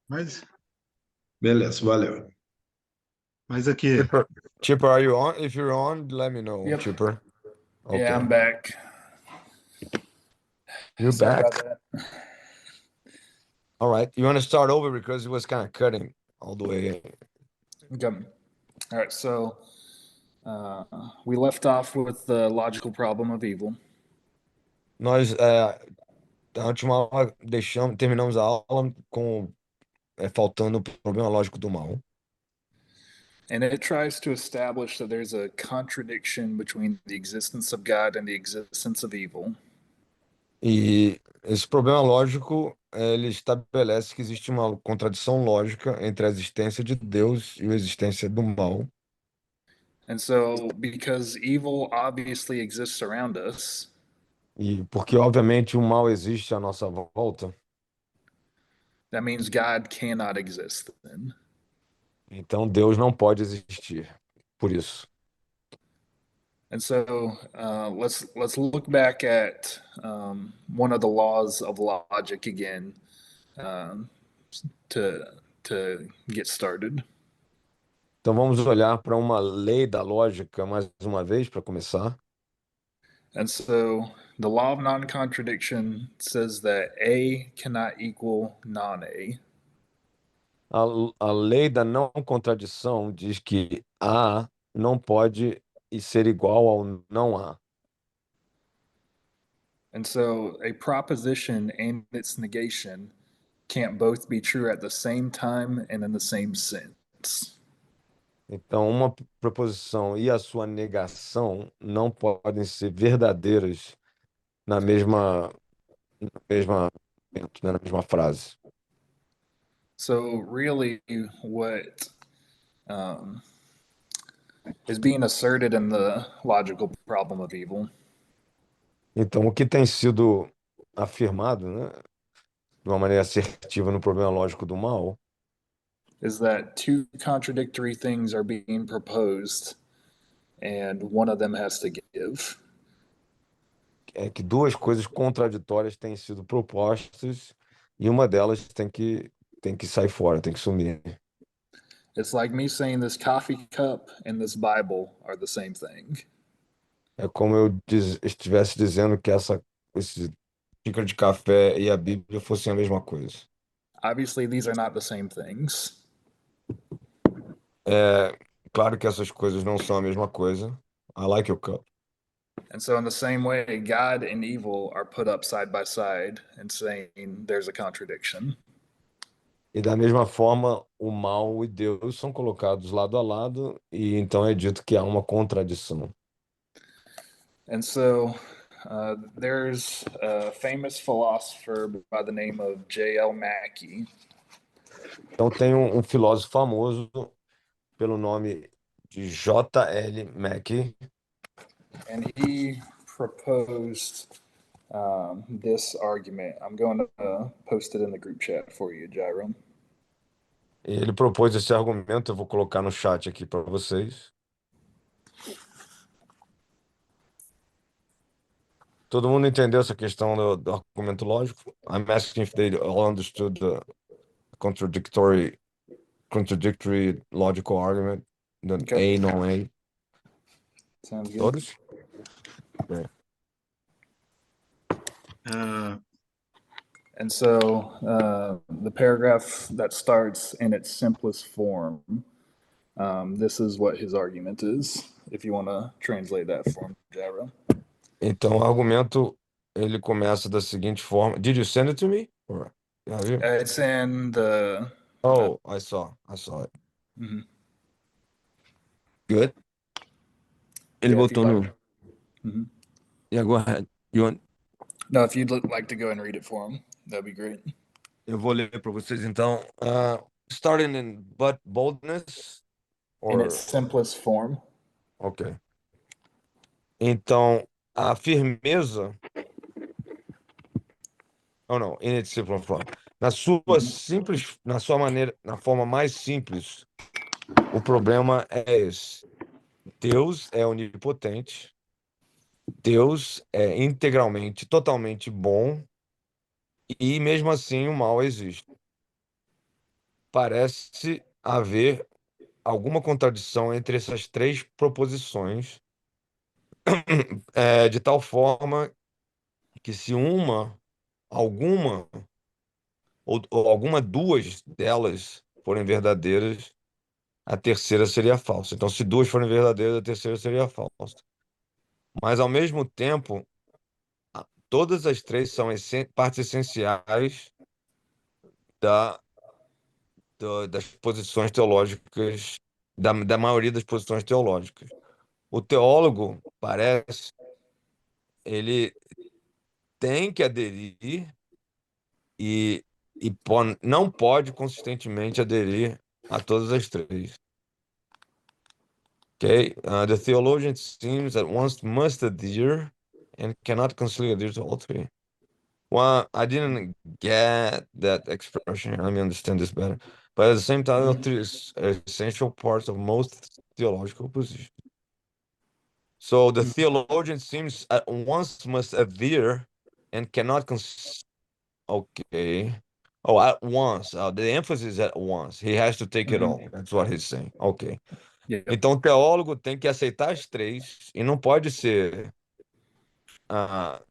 Mas, Beleza, valeu. mas aqui, Chipper, Chipper, are you on? If you're on, let me know, Yep. Chipper. Yeah, Okay. I'm back. You're Sorry about back. that. All right. You want to start over because it was kind of cutting all the way. Okay. All right. So uh, we left off with the logical problem of evil, Nós, na última aula, terminamos a aula com faltando o problema lógico do mal. and it tries to establish that there's a contradiction between the existence of God and the existence of evil. E esse problema lógico, ele estabelece que existe uma contradição lógica entre a existência de Deus e a existência do mal. And so, because evil obviously exists around us, E porque, obviamente, o mal existe à nossa volta, that means God cannot exist then. então Deus não pode existir. Por isso. And so let's look back at one of the laws of logic again um, to to get started. Então vamos olhar para uma lei da lógica mais uma vez para começar. And so the law of non-contradiction says that A cannot equal non-A. A, a lei da não contradição diz que A não pode ser igual ao não A. And so a proposition and its negation can't both be true at the same time and in the same sense. Então, uma proposição e a sua negação não podem ser verdadeiras na mesma momento, né, na mesma frase. So really, what um, is being asserted in the logical problem of evil Então, o que tem sido afirmado, né, de uma maneira assertiva no problema lógico do mal, is that two contradictory things are being proposed and one of them has to give. é que duas coisas contraditórias têm sido propostas e uma delas tem que sair fora, tem que sumir. It's like me saying this coffee cup and this Bible are the same thing. É como eu estivesse dizendo que esse xícara de café e a Bíblia fossem a mesma coisa. Obviously, these are not the same things. É claro que essas coisas não são a mesma coisa. I like your cup. And so, in the same way, God and evil are put up side by side and saying there's a contradiction. E da mesma forma, o mal e Deus são colocados lado a lado e então é dito que há uma contradição. And so, there's a famous philosopher by the name of J.L. Mackie. Então tem um filósofo famoso pelo nome de J.L. Mackie. And he proposed this argument. I'm going to post it in the group chat for you, Gyro. Ele propôs esse argumento, eu vou colocar no chat aqui para vocês. Todo mundo entendeu essa questão do argumento lógico? I'm asking if they all understood the contradictory logical argument, the Okay, A, não A. sounds good. Todos? É. ah, And so the paragraph that starts in its simplest form, this is what his argument is, if you want to translate that for me, Gyro. Então, o argumento, ele começa da seguinte forma. Did you send it to me? Have you? It's in the. Oh, I saw it. Mhm. Good. Ele Yeah, if you'd botou like. no... Mhm. Yeah, go ahead. No, if you'd like to go and read it for him, that'd be great. Eu vou ler para vocês, então. Starting in but boldness, In its or... simplest form. Ok. Então, a firmeza... Oh, não, in its simple form. Na sua maneira, na forma mais simples, o problema é esse. Deus é onipotente, Deus é integralmente, totalmente bom, e mesmo assim o mal existe. parece haver alguma contradição entre essas três proposições, de tal forma que se alguma ou alguma duas delas forem verdadeiras, a terceira seria falsa. Então, se duas forem verdadeiras, a terceira seria falsa. Mas, ao mesmo tempo, todas as três são partes essenciais da, das posições teológicas, da maioria das posições teológicas. O teólogo, parece, ele tem que aderir e, não pode consistentemente aderir a todas as três. Okay? The theologian seems at once must adhere and cannot constantly adhere to all three. Well, I didn't get that expression. Let me understand this better. But at the same time, all three is essential parts of most theological positions. So the theologian seems at once must adhere and cannot okay. Oh, at once. The emphasis is at once. He has to take it all. That's what he's saying. Okay. Yep. Então, o teólogo tem que aceitar as três e não pode ser, ah,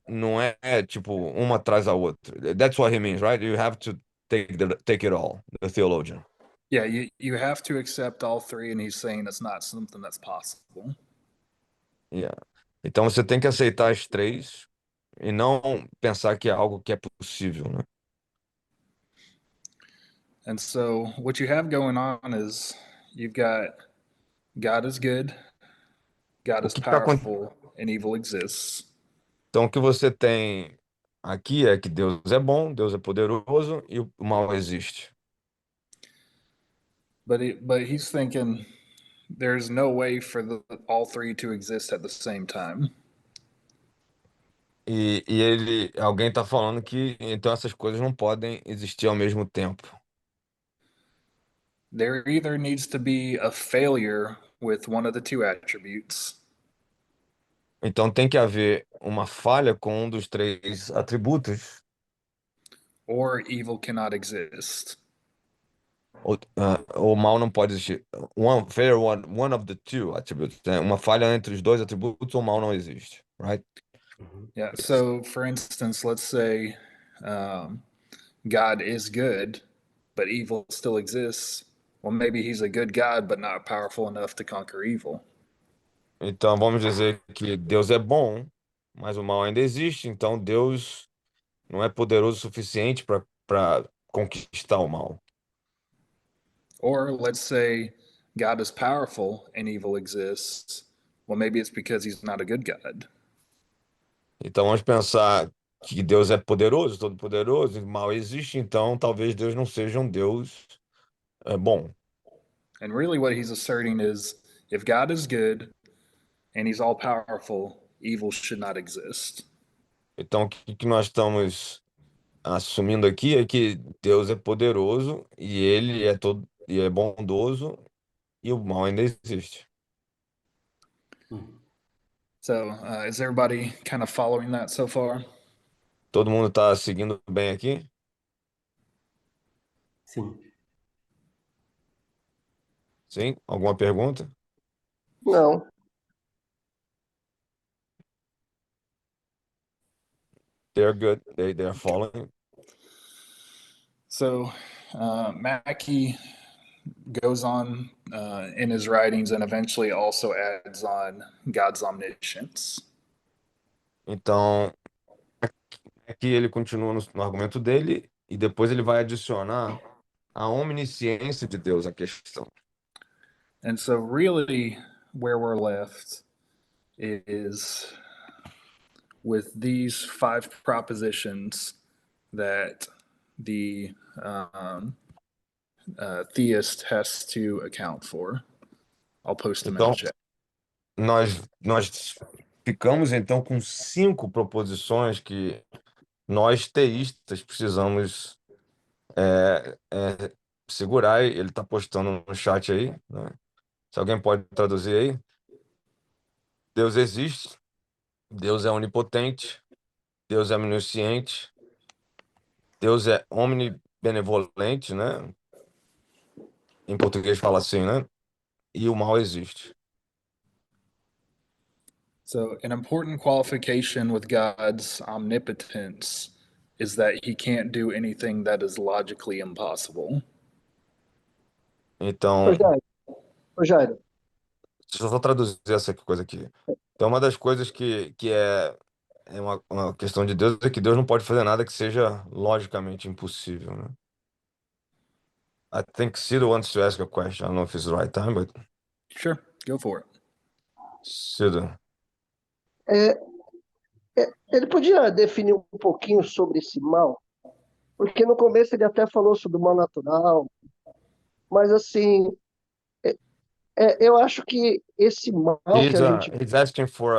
não é tipo uma atrás da outra. That's what he means, right? You have to take it all, the theologian. Yeah, you have to accept all three, and he's saying it's not something that's possible. Yeah. Então, você tem que aceitar as três e não pensar que é algo que é possível, né? And so what you have going on is you've got God is good, God O is que tá, powerful, and evil exists. então, o que você tem aqui é que Deus é bom, Deus é poderoso e o mal existe. But he's thinking there's no way for all three to exist at the same time. Alguém está falando que então essas coisas não podem existir ao mesmo tempo. There either needs to be a failure with one of the two attributes, Então tem que haver uma falha com um dos três atributos, or evil cannot exist. o mal não pode existir. One of the two attributes, né? Uma falha entre os dois atributos, o mal não existe, right? Yeah. So, for instance, let's say God is good, but evil still exists. Well, maybe he's a good God, but not powerful enough to conquer evil. Então vamos dizer que Deus é bom, mas o mal ainda existe, então Deus não é poderoso o suficiente para conquistar o mal. Or let's say God is powerful and evil exists. Well, maybe it's because he's not a good God. Então vamos pensar que Deus é poderoso, todo-poderoso, e o mal existe, então talvez Deus não seja um Deus bom. And really, what he's asserting is if God is good and he's all powerful, evil should not exist. Então o que nós estamos assumindo aqui é que Deus é poderoso e ele é todo e é bondoso e o mal ainda existe. So, is everybody kind of following that so far? Todo mundo está seguindo bem aqui? Sim. Sim? Alguma pergunta? Não. They're good. They're following. So, Mackey goes on in his writings and eventually also adds on God's omniscience. Então, aqui ele continua no argumento dele e depois ele vai adicionar a onisciência de Deus à questão. And so, really, where we're left is with these five propositions that the theist has to account for. I'll post them in Então, the chat. nós ficamos então com 5 proposições que nós teístas precisamos segurar. Ele está postando no chat aí, né? Se alguém pode traduzir aí. Deus existe, Deus é onipotente, Deus é onisciente, Deus é omnibenevolente, né? Em português fala assim, né? E o mal existe. So, an important qualification with God's omnipotence is that he can't do anything that is logically impossible. Então, Ô, Jairo, ô, Jairo, deixa eu só traduzir essa coisa aqui. Então, uma das coisas que é uma questão de Deus é que Deus não pode fazer nada que seja logicamente impossível, né? I think Ciro wants to ask a question. I don't know if it's the right time, but Sure, go for it. Ciro. é, ele podia definir um pouquinho sobre esse mal? Porque no começo ele até falou sobre o mal natural, mas assim, eu acho que esse mal que a gente. He's asking for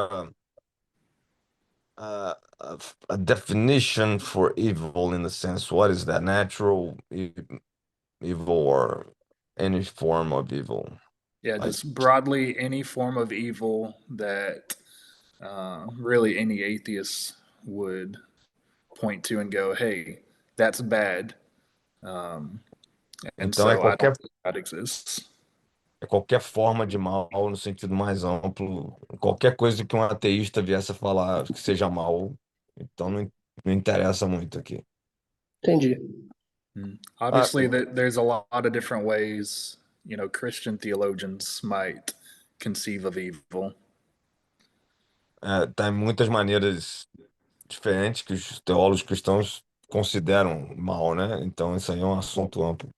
a definition for evil in the sense, what is that? Natural evil or any form of evil? Yeah, Like, just broadly any form of evil that really any atheist would point to and go, hey, that's bad. And então so I don't think God exists. é qualquer forma de mal no sentido mais amplo, qualquer coisa que um ateísta viesse a falar que seja mal, então não interessa muito aqui. Entendi. Ah, Obviously, there's a lot of different ways, Christian theologians might conceive of evil. tá em muitas maneiras diferentes que os teólogos cristãos consideram mal, né? Então isso aí é um assunto amplo.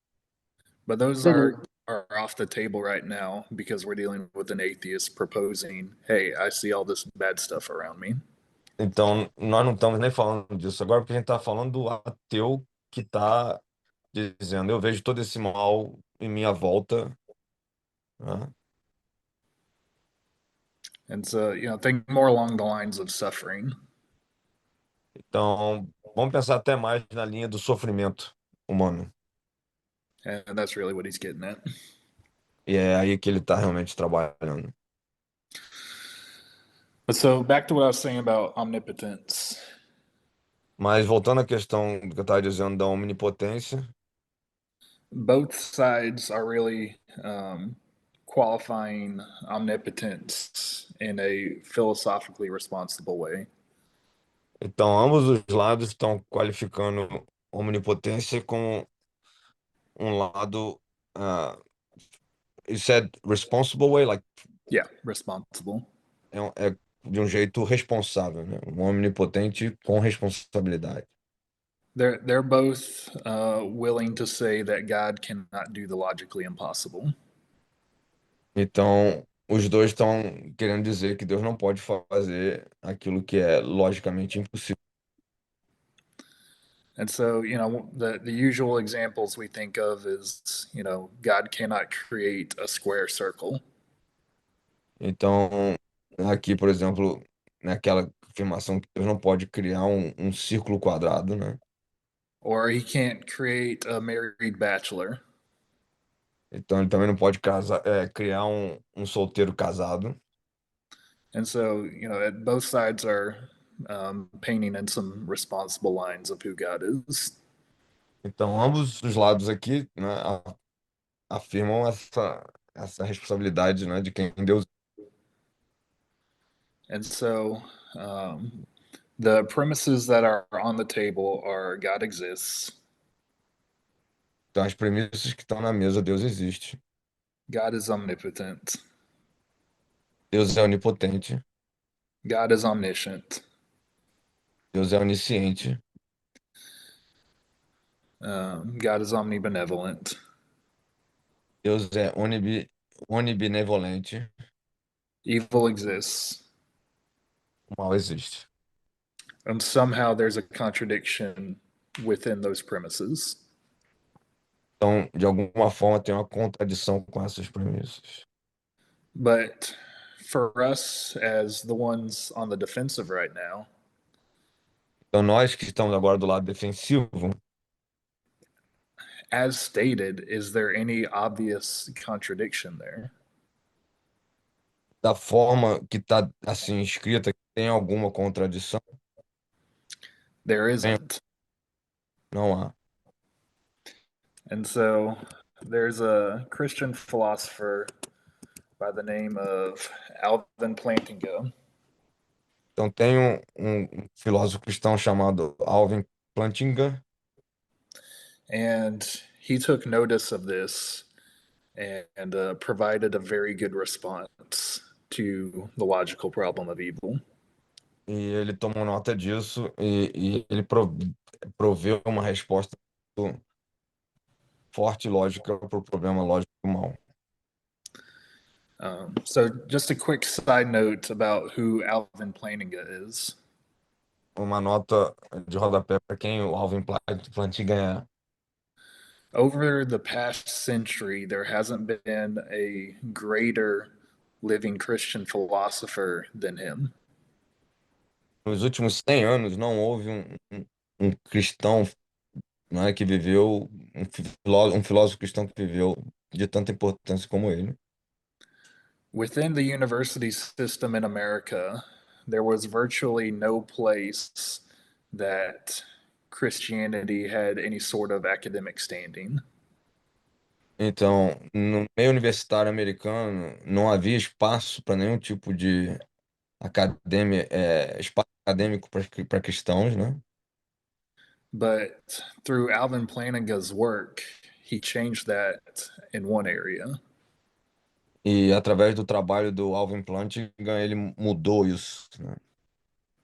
But those Beleza. are off the table right now because we're dealing with an atheist proposing, hey, I see all this bad stuff around me. Então nós não estamos nem falando disso agora, porque a gente está falando do ateu que está dizendo, eu vejo todo esse mal em minha volta, né? And so, think more along the lines of suffering. Então vamos pensar até mais na linha do sofrimento humano. And that's really what he's getting at. E é aí que ele está realmente trabalhando. But so back to what I was saying about omnipotence. Mas voltando à questão que eu estava dizendo da omnipotência, Both sides are really qualifying omnipotence in a philosophically responsible way. então ambos os lados estão qualificando omnipotência como um lado, you said responsible way, like Yeah, responsible. é de um jeito responsável, né? Um omnipotente com responsabilidade. They're both willing to say that God cannot do the logically impossible. Então, os dois estão querendo dizer que Deus não pode fazer aquilo que é logicamente impossível. And so, the usual examples we think of is, God cannot create a square circle, Então, aqui, por exemplo, naquela afirmação que Deus não pode criar um círculo quadrado, né? or he can't create a married bachelor. Então, ele também não pode criar um solteiro casado. And so, both sides are painting in some responsible lines of who God is. Então, ambos os lados aqui, né, afirmam essa responsabilidade, né, de quem Deus. And so, the premises that are on the table are God exists, Então, as premissas que estão na mesa, Deus existe. God is omnipotent, Deus é onipotente. God is omniscient, Deus é onisciente. God is omnibenevolent, Deus é onibenevolente. evil exists, O mal existe. and somehow there's a contradiction within those premises. Então, de alguma forma, tem uma contradição com essas premissas. But for us, as the ones on the defensive right now, Então, nós que estamos agora do lado defensivo, as stated, is there any obvious contradiction there? da forma que está assim escrita, tem alguma contradição? There isn't. Não há. And so there's a Christian philosopher by the name of Alvin Plantinga. Então tem um filósofo cristão chamado Alvin Plantinga, And he took notice of this and provided a very good response to the logical problem of evil. e ele tomou nota disso e ele proveu uma resposta forte e lógica para o problema lógico do mal. So, just a quick side note about who Alvin Plantinga is. Uma nota de rodapé para quem o Alvin Plantinga é. Over the past century, there hasn't been a greater living Christian philosopher than him. Nos últimos 100 anos não houve um cristão, né, que viveu, um filósofo cristão que viveu de tanta importância como ele. Within the university system in America, there was virtually no place that Christianity had any sort of academic standing. Então, no meio universitário americano, não havia espaço para nenhum tipo de espaço acadêmico para cristãos, né? But through Alvin Plantinga's work, he changed that in one area. E através do trabalho do Alvin Plantinga, ele mudou isso, né?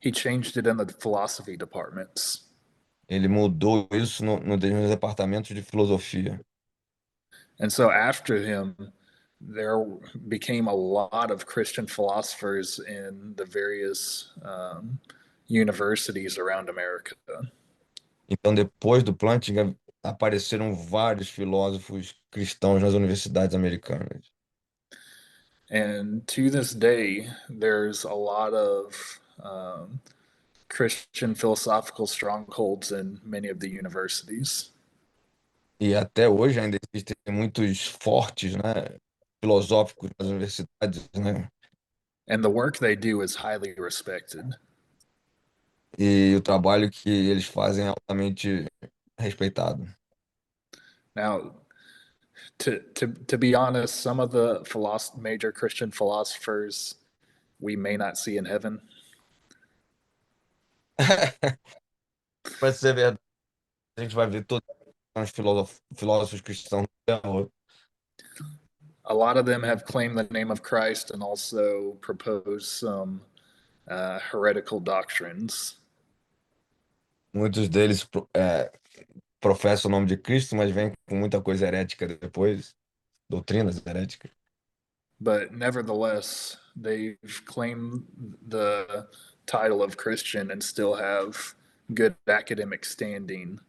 He changed it in the philosophy departments. Ele mudou isso nos departamentos de filosofia. And so after him, there became a lot of Christian philosophers in the various universities around America. Então, depois do Plantinga, apareceram vários filósofos cristãos nas universidades americanas. And to this day, there's a lot of Christian philosophical strongholds in many of the universities. E até hoje ainda existem muitos fortes, né, filosóficos nas universidades, né? And the work they do is highly respected. E o trabalho que eles fazem é altamente respeitado. Now, to be honest, some of the major Christian philosophers we may not see in heaven. Para ser verdade, a gente vai ver todos os filósofos cristãos no céu. A lot of them have claimed the name of Christ and also proposed some heretical doctrines. Muitos deles professam o nome de Cristo, mas vêm com muita coisa herética depois, doutrinas heréticas. But nevertheless, they've claimed the title of Christian and still have good academic standing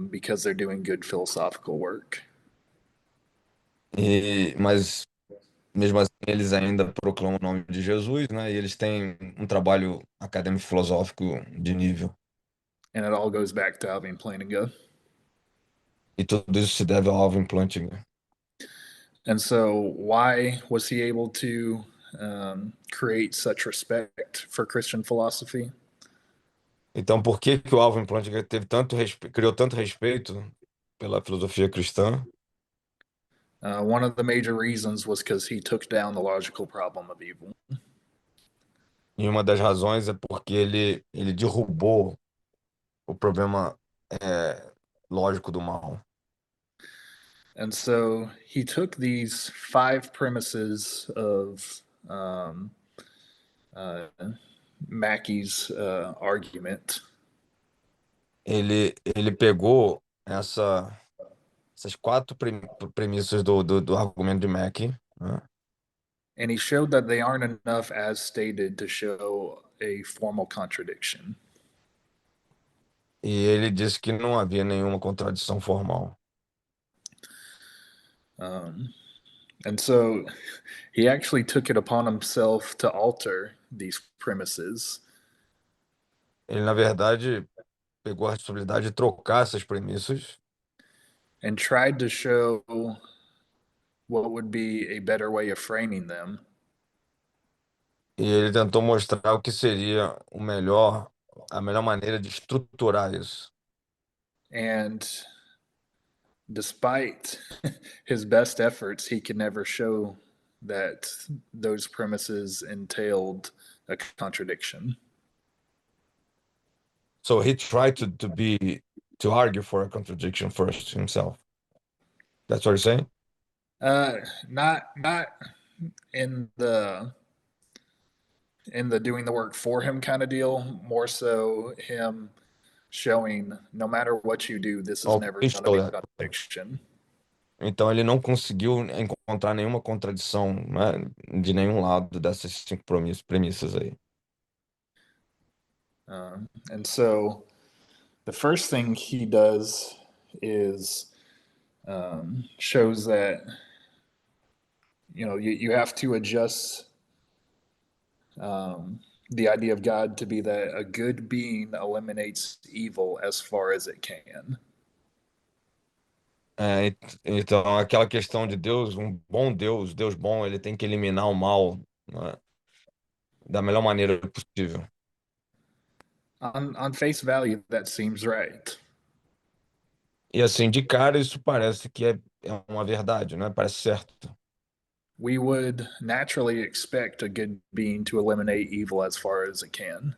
because they're doing good philosophical work. Mas mesmo assim eles ainda proclamam o nome de Jesus, né? E eles têm um trabalho acadêmico filosófico de nível. And it all goes back to Alvin Plantinga. E tudo isso se deve ao Alvin Plantinga. And so, why was he able to create such respect for Christian philosophy? Então, por que que o Alvin Plantinga criou tanto respeito pela filosofia cristã? One of the major reasons was because he took down the logical problem of evil. E uma das razões é porque ele derrubou o problema lógico do mal. And so he took these five premises of Mackey's argument. Ele pegou essas quatro premissas do argumento de Mackey, né? And he showed that they aren't enough as stated to show a formal contradiction. E ele disse que não havia nenhuma contradição formal. And so he actually took it upon himself to alter these premises. Ele, na verdade, pegou a responsabilidade de trocar essas premissas And tried to show what would be a better way of framing them. e ele tentou mostrar o que seria a melhor maneira de estruturar isso. And despite his best efforts, he could never show that those premises entailed a contradiction. So he tried to argue for a contradiction first himself. That's what you're saying? Not in the doing the work for him kind of deal, more so him showing no matter what you do, this is Oh, never he going to be showed a that. contradiction. Então ele não conseguiu encontrar nenhuma contradição, né, de nenhum lado dessas cinco premissas aí. And so the first thing he does is shows that you have to adjust the idea of God to be that a good being eliminates evil as far as it can. Então, aquela questão de Deus, um bom Deus, Deus bom, ele tem que eliminar o mal, né, da melhor maneira possível. On face value, that seems right. E assim, de cara, isso parece que é uma verdade, né? Parece certo. We would naturally expect a good being to eliminate evil as far as it can.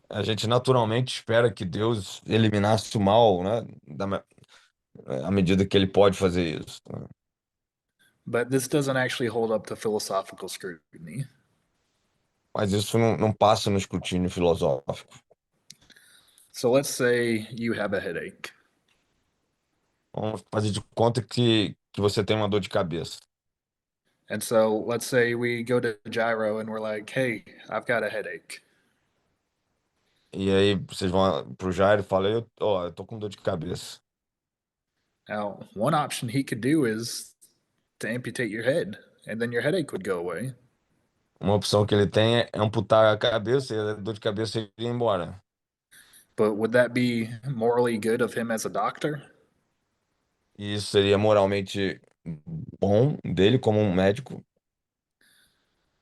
A gente naturalmente espera que Deus eliminasse o mal, né? À medida que ele pode fazer isso, né? But this doesn't actually hold up to philosophical scrutiny. Mas isso não passa no escrutínio filosófico. So let's say you have a headache. Vamos fazer de conta que você tem uma dor de cabeça. And so let's say we go to Gyro and we're like, hey, I've got a headache. E aí vocês vão pro Jairo e falam, eu tô com dor de cabeça. Now, one option he could do is to amputate your head, and then your headache would go away. Uma opção que ele tem é amputar a cabeça e a dor de cabeça ir embora. But would that be morally good of him as a doctor? E isso seria moralmente bom dele como um médico.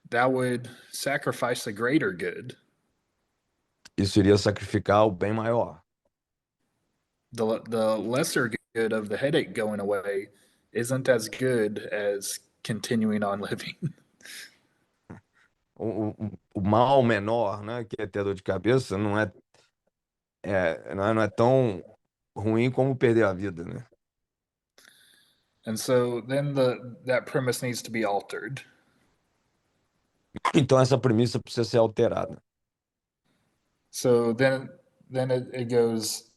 That would sacrifice a greater good. Isso iria sacrificar o bem maior. The lesser good of the headache going away isn't as good as continuing on living. O mal menor, né, que é ter dor de cabeça, não é tão ruim como perder a vida, né? And so then that premise needs to be altered. Então essa premissa precisa ser alterada. So then it goes,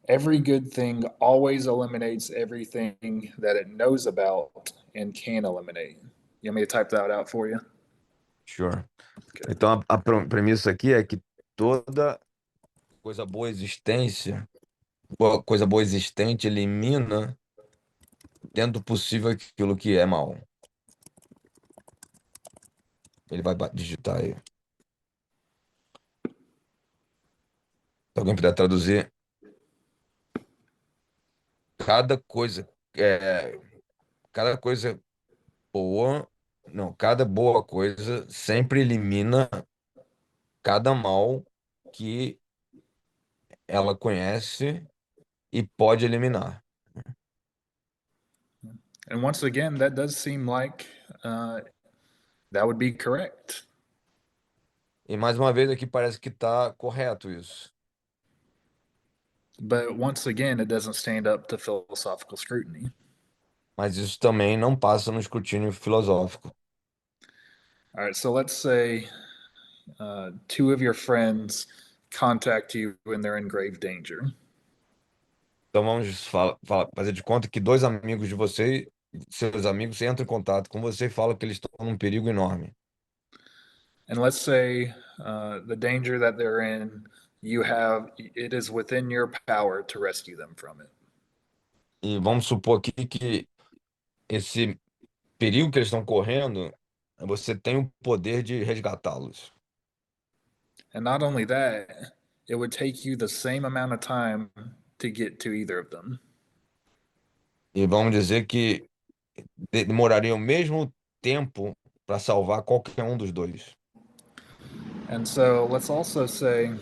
every good thing always eliminates everything that it knows about and can eliminate. You want me to type that out for you? Sure. Então a premissa aqui é que toda coisa boa coisa boa existente elimina dentro do possível aquilo que é mal. Ele vai digitar aí. Se alguém puder traduzir. Cada coisa cada coisa boa, não, cada boa coisa sempre elimina cada mal que ela conhece e pode eliminar. And once again, that does seem like that would be correct. E mais uma vez aqui parece que está correto isso. But once again, it doesn't stand up to philosophical scrutiny. Mas isso também não passa no escrutínio filosófico. All right, so let's say two of your friends contact you when they're in grave danger. Então vamos fazer de conta que dois amigos de você, seus amigos, entram em contato com você e falam que eles estão num perigo enorme. And let's say the danger that they're in, it is within your power to rescue them from it. E vamos supor aqui que esse perigo que eles estão correndo, você tem o poder de resgatá-los. And not only that, it would take you the same amount of time to get to either of them. E vamos dizer que demoraria o mesmo tempo para salvar qualquer um dos dois. And so let's also say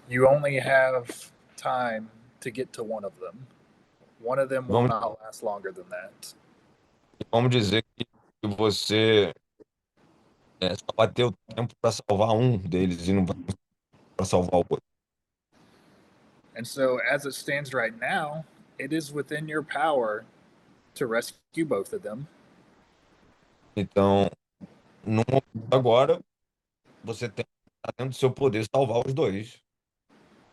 you only have time to get to one of them. One of them will Vamos, not last longer than that. vamos dizer que você só vai ter o tempo para salvar um deles e não vai para salvar o outro. And so, as it stands right now, it is within your power to rescue both of them. Então, no momento agora, você tem tá dentro do seu poder salvar os dois.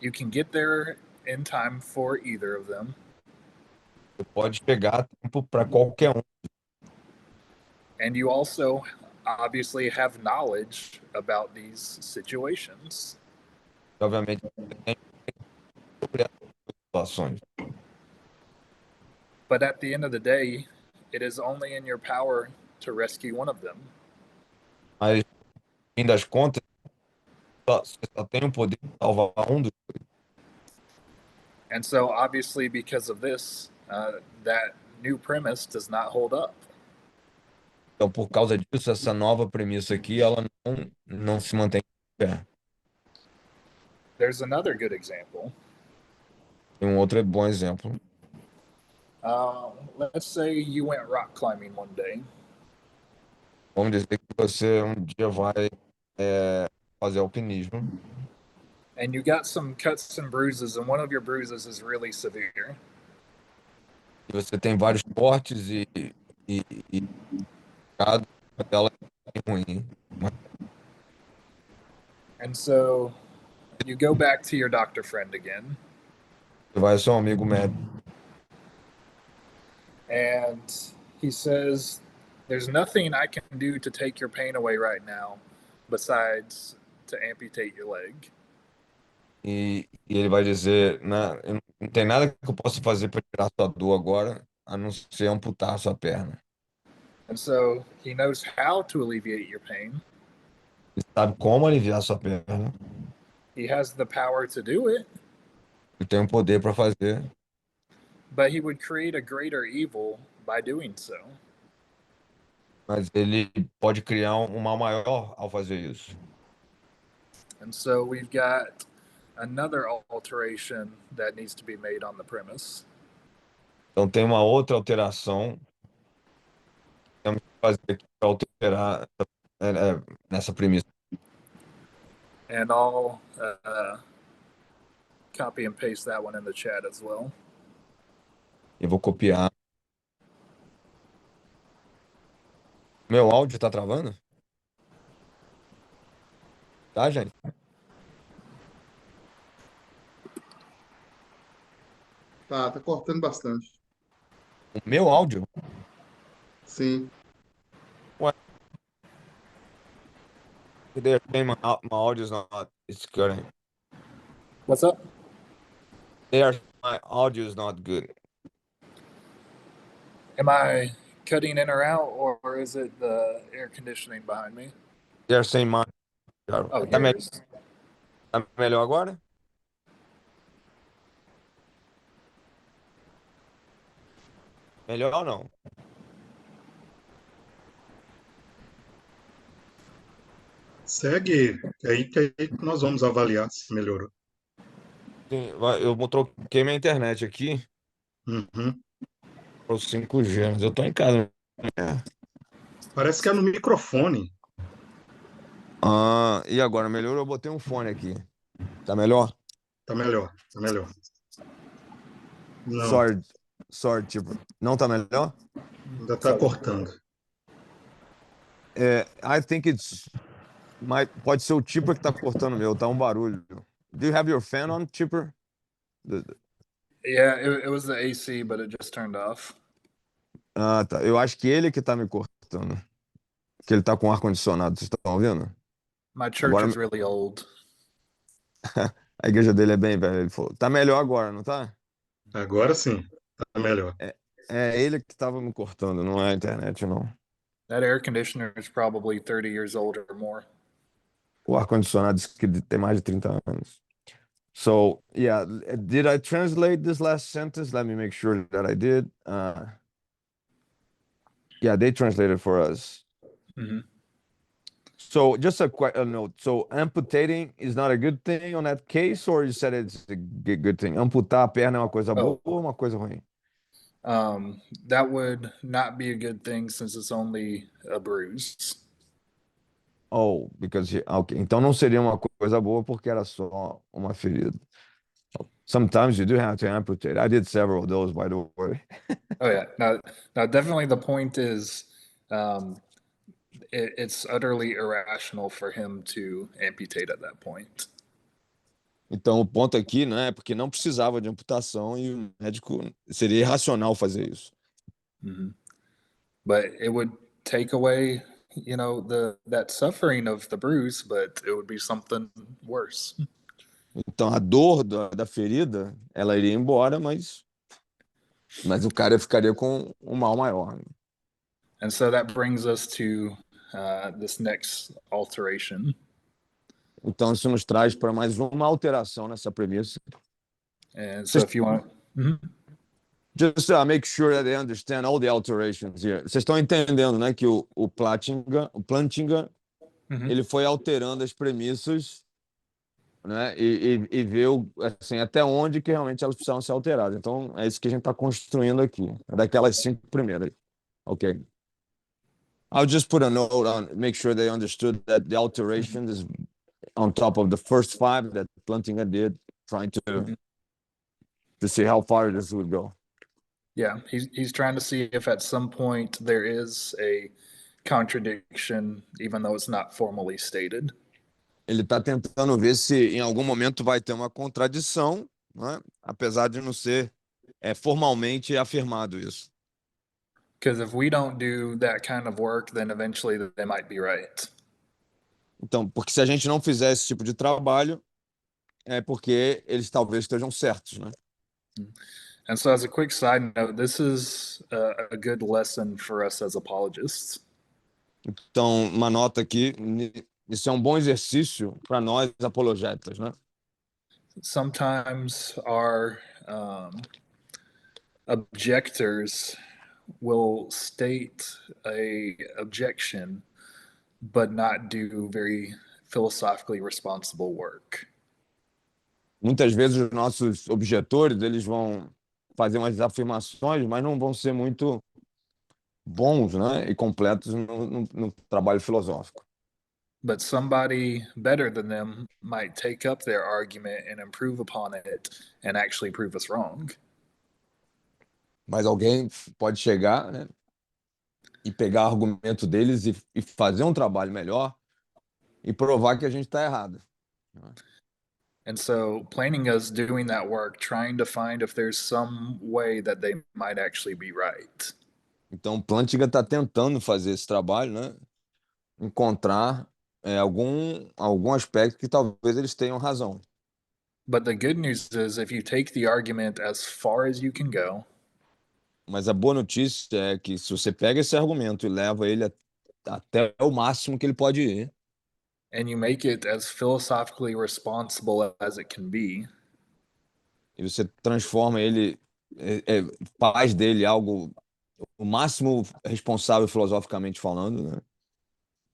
You can get there in time for either of them. Você pode chegar a tempo para qualquer um. And you also obviously have knowledge about these situations. Obviamente, você tem sobre essas situações. But at the end of the day, it is only in your power to rescue one of them. Mas, no fim das contas, você só tem o poder de salvar um dos. And so, obviously, because of this, that new premise does not hold up. Então, por causa disso, essa nova premissa aqui, ela não se mantém em pé. There's another good example. Tem um outro bom exemplo. Let's say you went rock climbing one day, Vamos dizer que você um dia vai fazer alpinismo and you got some cuts and bruises, and one of your bruises is really severe. e você tem vários cortes e cada uma delas é ruim. Mas And so you go back to your doctor friend again, você vai ao seu amigo médico and he says, "There's nothing I can do to take your pain away right now besides to amputate your leg." e ele vai dizer, não tem nada que eu possa fazer para tirar sua dor agora, a não ser amputar a sua perna. And so he knows how to alleviate your pain. Ele sabe como aliviar a sua perna, He has the power to do it, ele tem o poder para fazer, but he would create a greater evil by doing so. mas ele pode criar um mal maior ao fazer isso. And so we've got another alteration that needs to be made on the premise. Então tem uma outra alteração que temos que fazer aqui para alterar nessa premissa. And I'll copy and paste that one in the chat as well. Eu vou copiar. Meu áudio tá travando? Tá, gente? Tá cortando bastante. O meu áudio? Sim. They're saying my audio is not. It's good. What's up? My audio is not good. Am I cutting in or out, or is it the air conditioning behind me? They're saying my. Oh, Tá, here it is. tá melhor agora? Melhor ou não? Segue aí que aí nós vamos avaliar se melhorou. Sim, eu troquei minha internet aqui Uhum. para o 5G, mas eu tô em casa. Parece que é no microfone. E agora, melhorou? Eu botei um fone aqui. Tá melhor? Tá melhor, tá melhor. Não, Sorry, tipo, não tá melhor? ainda tá cortando. I think pode ser o Tipper que tá cortando o meu, tá um barulho. Do you have your fan on, Tipper? Yeah, it was the AC, but it just turned off. Ah, tá. Eu acho que ele que tá me cortando. Que ele tá com ar-condicionado, vocês estão ouvindo? My church Agora, is really old. a igreja dele é bem velha, ele falou. Tá melhor agora, não tá? Agora sim, tá melhor. É ele que tava me cortando, não é a internet, não. That air conditioner is probably 30 years old or more. O ar-condicionado diz que tem mais de 30 anos. So, yeah, did I translate this last sentence? Let me make sure that I did. Yeah, they translated for us. Mm-hmm. So just a note. So amputating is not a good thing on that case, or you said it's a good thing? Amputar a perna é uma coisa boa ou uma coisa ruim? That would not be a good thing since it's only a bruise. Oh, okay. Então não seria uma coisa boa porque era só uma ferida. Sometimes you do have to amputate. I did several of those, by the way. Oh yeah, now definitely the point is, it's utterly irrational for him to amputate at that point. Então o ponto aqui, né, é porque não precisava de amputação e o médico seria irracional fazer isso. But it would take away, that suffering of the bruise, but it would be something worse. Então a dor da ferida, ela iria embora, mas o cara ficaria com um mal maior. And so that brings us to this next alteration. Então isso nos traz para mais uma alteração nessa premissa. And so if you want, Just make sure that they understand all the alterations here. Vocês estão entendendo, né, que o Plantinga, ele foi alterando as premissas, né, e viu assim, até onde que realmente elas precisavam ser alteradas. Então, é isso que a gente está construindo aqui, daquelas 5 primeiras. Ok. I'll just put a note on, make sure they understood that the alteration is on top of the first 5 that Plantinga did, trying to see how far this would go. Yeah, he's trying to see if at some point there is a contradiction, even though it's not formally stated. Ele está tentando ver se em algum momento vai ter uma contradição, né? Apesar de não ser formalmente afirmado isso. Because if we don't do that kind of work, then eventually they might be right. Então, porque se a gente não fizer esse tipo de trabalho, é porque eles talvez estejam certos, né? And so, as a quick side note, this is a good lesson for us as apologists. Então, uma nota aqui, isso é um bom exercício para nós apologetas, né? Sometimes our objectors will state a objection, but not do very philosophically responsible work. Muitas vezes os nossos objetores, eles vão fazer umas afirmações, mas não vão ser muito bons, né, e completos no trabalho filosófico. But somebody better than them might take up their argument and improve upon it and actually prove us wrong. Mas alguém pode chegar, né, e pegar o argumento deles e fazer um trabalho melhor e provar que a gente está errado. And so planning us doing that work, trying to find if there's some way that they might actually be right. Então, Plantinga está tentando fazer esse trabalho, né, encontrar algum aspecto que talvez eles tenham razão. But the good news is if you take the argument as far as you can go, Mas a boa notícia é que se você pega esse argumento e leva ele até o máximo que ele pode ir, and you make it as philosophically responsible as it can be, e você transforma ele, faz dele algo o máximo responsável filosoficamente falando, né?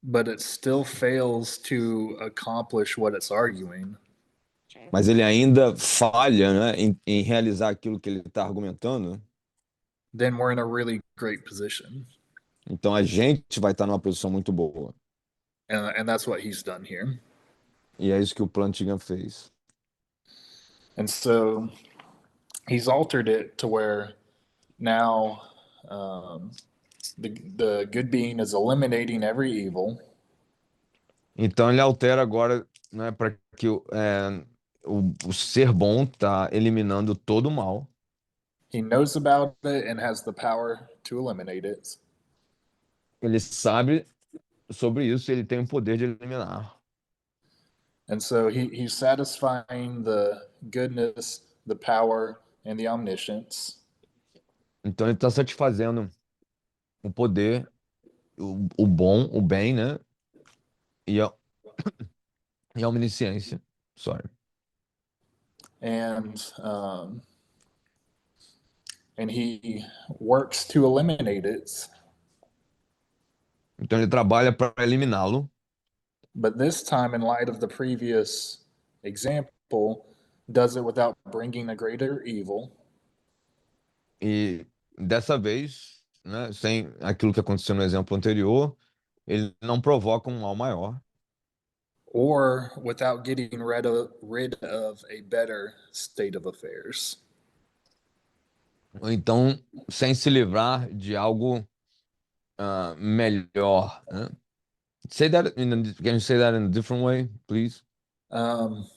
but it still fails to accomplish what it's arguing, Mas ele ainda falha, né, em realizar aquilo que ele está argumentando, then we're in a really great position. então a gente vai estar numa posição muito boa. And that's what he's done here. E é isso que o Plantinga fez. And so he's altered it to where now the good being is eliminating every evil. Então ele altera agora, né, para que o ser bom está eliminando todo o mal. He knows about it and has the power to eliminate it. Ele sabe sobre isso e ele tem o poder de eliminar. And so he's satisfying the goodness, the power, and the omniscience. Então ele está satisfazendo o poder, o bom, o bem, né? E a omnisciência. Sorry. And he works to eliminate it. Então ele trabalha para eliminá-lo. But this time, in light of the previous example, does it without bringing a greater evil, E dessa vez, né, sem aquilo que aconteceu no exemplo anterior, ele não provoca um mal maior, or without getting rid of a better state of affairs. ou então sem se livrar de algo melhor, né? Can you say that in a different way, please? Um,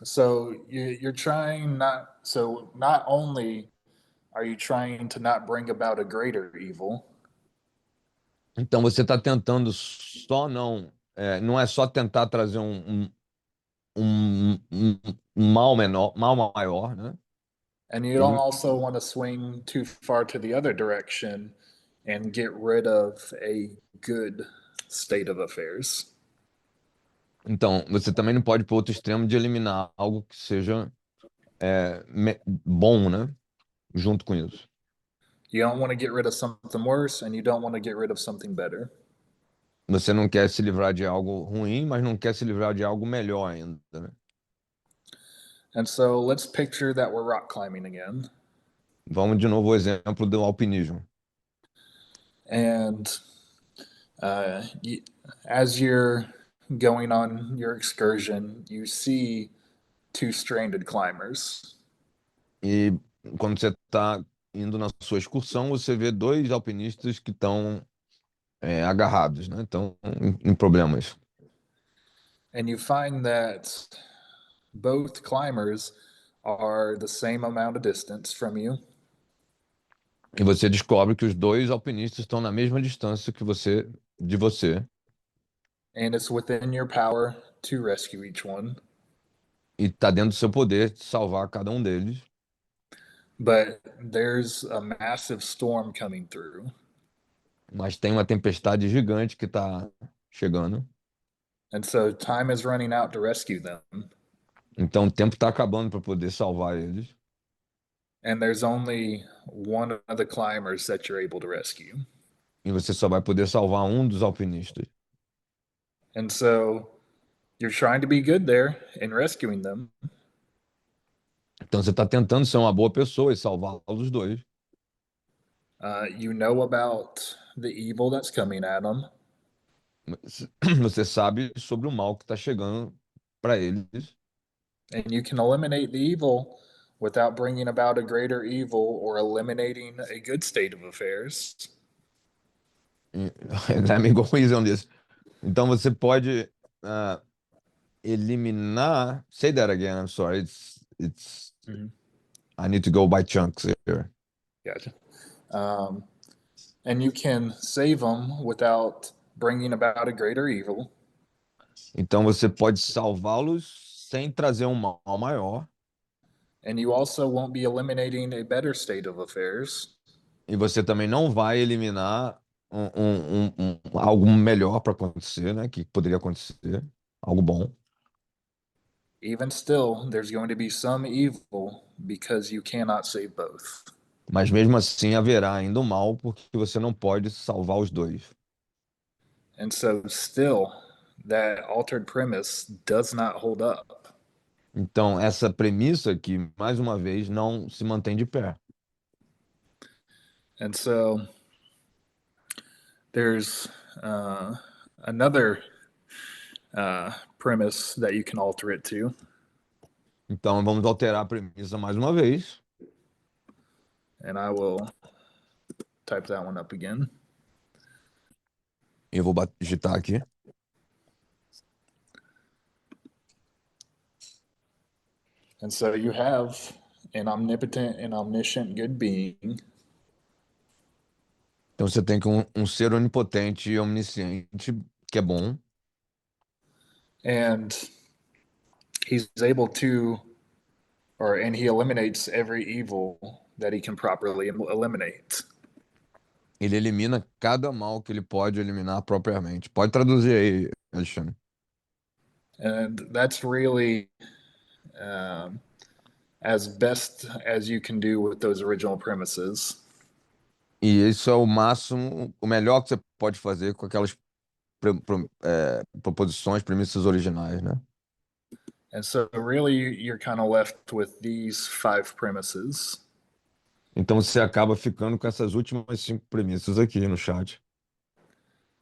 so you're trying not. So not only are you trying to not bring about a greater evil, Então você está tentando só não é só tentar trazer um mal menor, mal maior, né? and you don't also want to swing too far to the other direction and get rid of a good state of affairs. Então você também não pode ir para o outro extremo de eliminar algo que seja bom, né? Junto com isso. You don't want to get rid of something worse, and you don't want to get rid of something better. Você não quer se livrar de algo ruim, mas não quer se livrar de algo melhor ainda, né? And so let's picture that we're rock climbing again. Vamos de novo ao exemplo do alpinismo. And as you're going on your excursion, you see two stranded climbers. E quando você está indo na sua excursão, você vê dois alpinistas que estão agarrados, né? Estão em problemas. And you find that both climbers are the same amount of distance from you. E você descobre que os dois alpinistas estão na mesma distância de você. And it's within your power to rescue each one. E está dentro do seu poder de salvar cada um deles. But there's a massive storm coming through. Mas tem uma tempestade gigante que está chegando. And so time is running out to rescue them. Então o tempo está acabando para poder salvar eles. And there's only one of the climbers that you're able to rescue. E você só vai poder salvar um dos alpinistas. And so you're trying to be good there in rescuing them. Então você está tentando ser uma boa pessoa e salvar os dois. You know about the evil that's coming at them. Você sabe sobre o mal que está chegando para eles. And you can eliminate the evil without bringing about a greater evil or eliminating a good state of affairs. Let me go easy on this. Então você pode eliminar. Say that again. I'm sorry. It's. I need to go by chunks here. Gotcha. And you can save them without bringing about a greater evil. Então você pode salvá-los sem trazer um mal maior. And you also won't be eliminating a better state of affairs. E você também não vai eliminar algo melhor para acontecer, né? Que poderia acontecer. Algo bom. Even still, there's going to be some evil because you cannot save both. Mas mesmo assim haverá ainda um mal porque você não pode salvar os dois. And so still, that altered premise does not hold up. Então, essa premissa aqui, mais uma vez, não se mantém de pé. And so there's another premise that you can alter it to. Então, vamos alterar a premissa mais uma vez. And I will type that one up again. Eu vou digitar aqui. And so you have an omnipotent and omniscient good being. Então, você tem que um ser onipotente e omnisciente, que é bom. And he's able to, and he eliminates every evil that he can properly eliminate. Ele elimina cada mal que ele pode eliminar propriamente. Pode traduzir aí, Alexandre. And that's really as best as you can do with those original premises. E isso é o máximo, o melhor que você pode fazer com aquelas proposições, premissas originais, né? And so, really, you're kind of left with these 5 premises. Então você acaba ficando com essas últimas 5 premissas aqui no chat.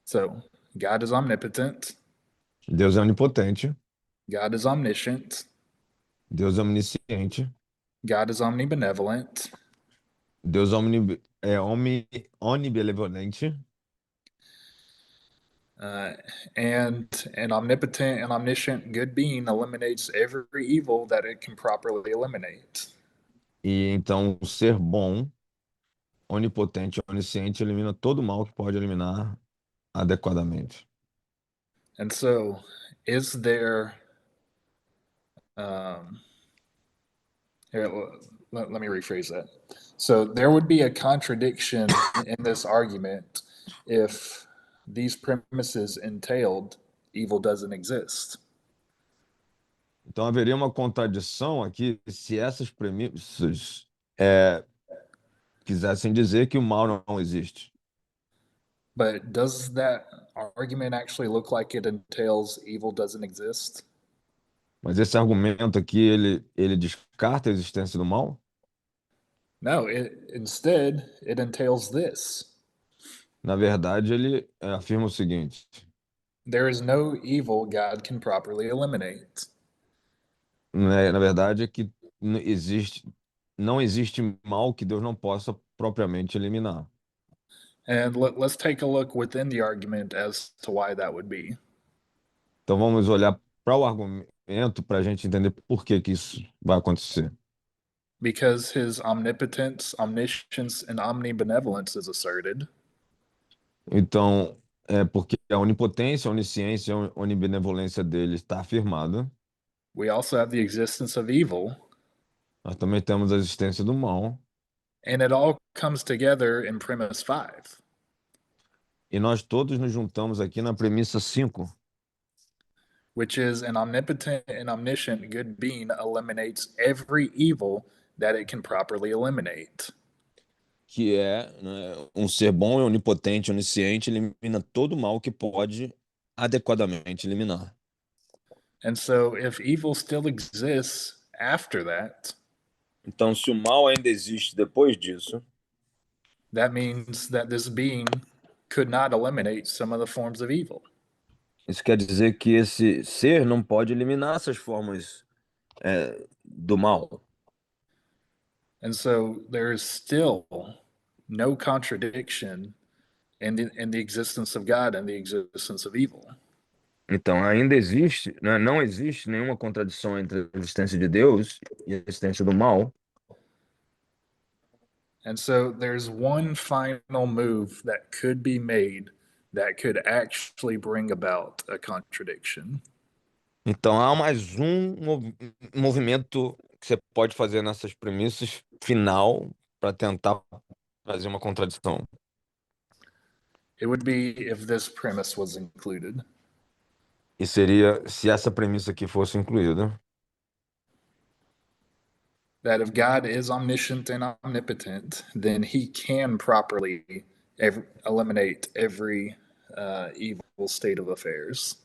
So, God is omnipotent, Deus é onipotente, God is omniscient, Deus é onisciente, God is omnibenevolent, Deus é onibenevolente, uh, and an omnipotent and omniscient good being eliminates every evil that it can properly eliminate. e então o ser bom, onipotente, onisciente elimina todo o mal que pode eliminar adequadamente. And so, is there here, let me rephrase that. So there would be a contradiction in this argument if these premises entailed evil doesn't exist. Então haveria uma contradição aqui se essas premissas quisessem dizer que o mal não existe. But does that argument actually look like it entails evil doesn't exist? Mas esse argumento aqui, ele descarta a existência do mal? No, instead, it entails this. Na verdade, ele afirma o seguinte: There is no evil God can properly eliminate. né, na verdade, é que não existe mal que Deus não possa propriamente eliminar. And let's take a look within the argument as to why that would be. Então vamos olhar para o argumento para a gente entender por que que isso vai acontecer. Because his omnipotence, omniscience, and omnibenevolence is asserted, Então, porque a onipotência, a onisciência e a onibenevolência dele está afirmada, we also have the existence of evil, nós também temos a existência do mal, and it all comes together in premise 5. e nós todos nos juntamos aqui na premissa 5, Which is an omnipotent and omniscient good being eliminates every evil that it can properly eliminate. que é, né, um ser bom e onipotente, onisciente, elimina todo o mal que pode adequadamente eliminar. And so, if evil still exists after that, Então, se o mal ainda existe depois disso, that means that this being could not eliminate some of the forms of evil. isso quer dizer que esse ser não pode eliminar essas formas do mal. And so, there is still no contradiction in the existence of God and the existence of evil. Então, ainda existe, né, não existe nenhuma contradição entre a existência de Deus e a existência do mal. And so there's one final move that could be made that could actually bring about a contradiction. Então, há mais um movimento que você pode fazer nessas premissas final para tentar trazer uma contradição. It would be if this premise was included. E seria se essa premissa aqui fosse incluída. That if God is omniscient and omnipotent, then he can properly eliminate every evil state of affairs.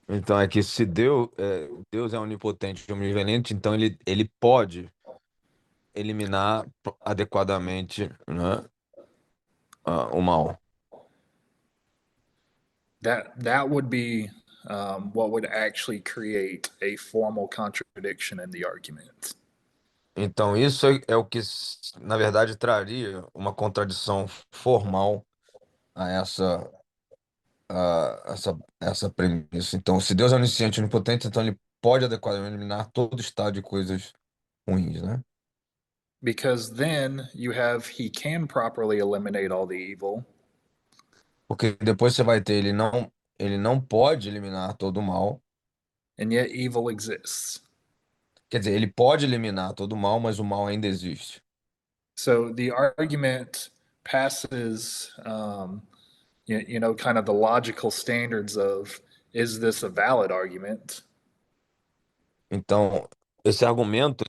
Então é que se Deus é onipotente e onivelente, então ele pode eliminar adequadamente, né, o mal. That would be what would actually create a formal contradiction in the argument. Então isso é o que, na verdade, traria uma contradição formal a essa premissa. Então, se Deus é onisciente e onipotente, então ele pode adequadamente eliminar todo estado de coisas ruins, né? Because then you have he can properly eliminate all the evil, Porque depois você vai ter, ele não pode eliminar todo o mal. and yet evil exists. Quer dizer, ele pode eliminar todo o mal, mas o mal ainda existe. So the argument passes, you know, kind of the logical standards of is this a valid argument? Então, esse argumento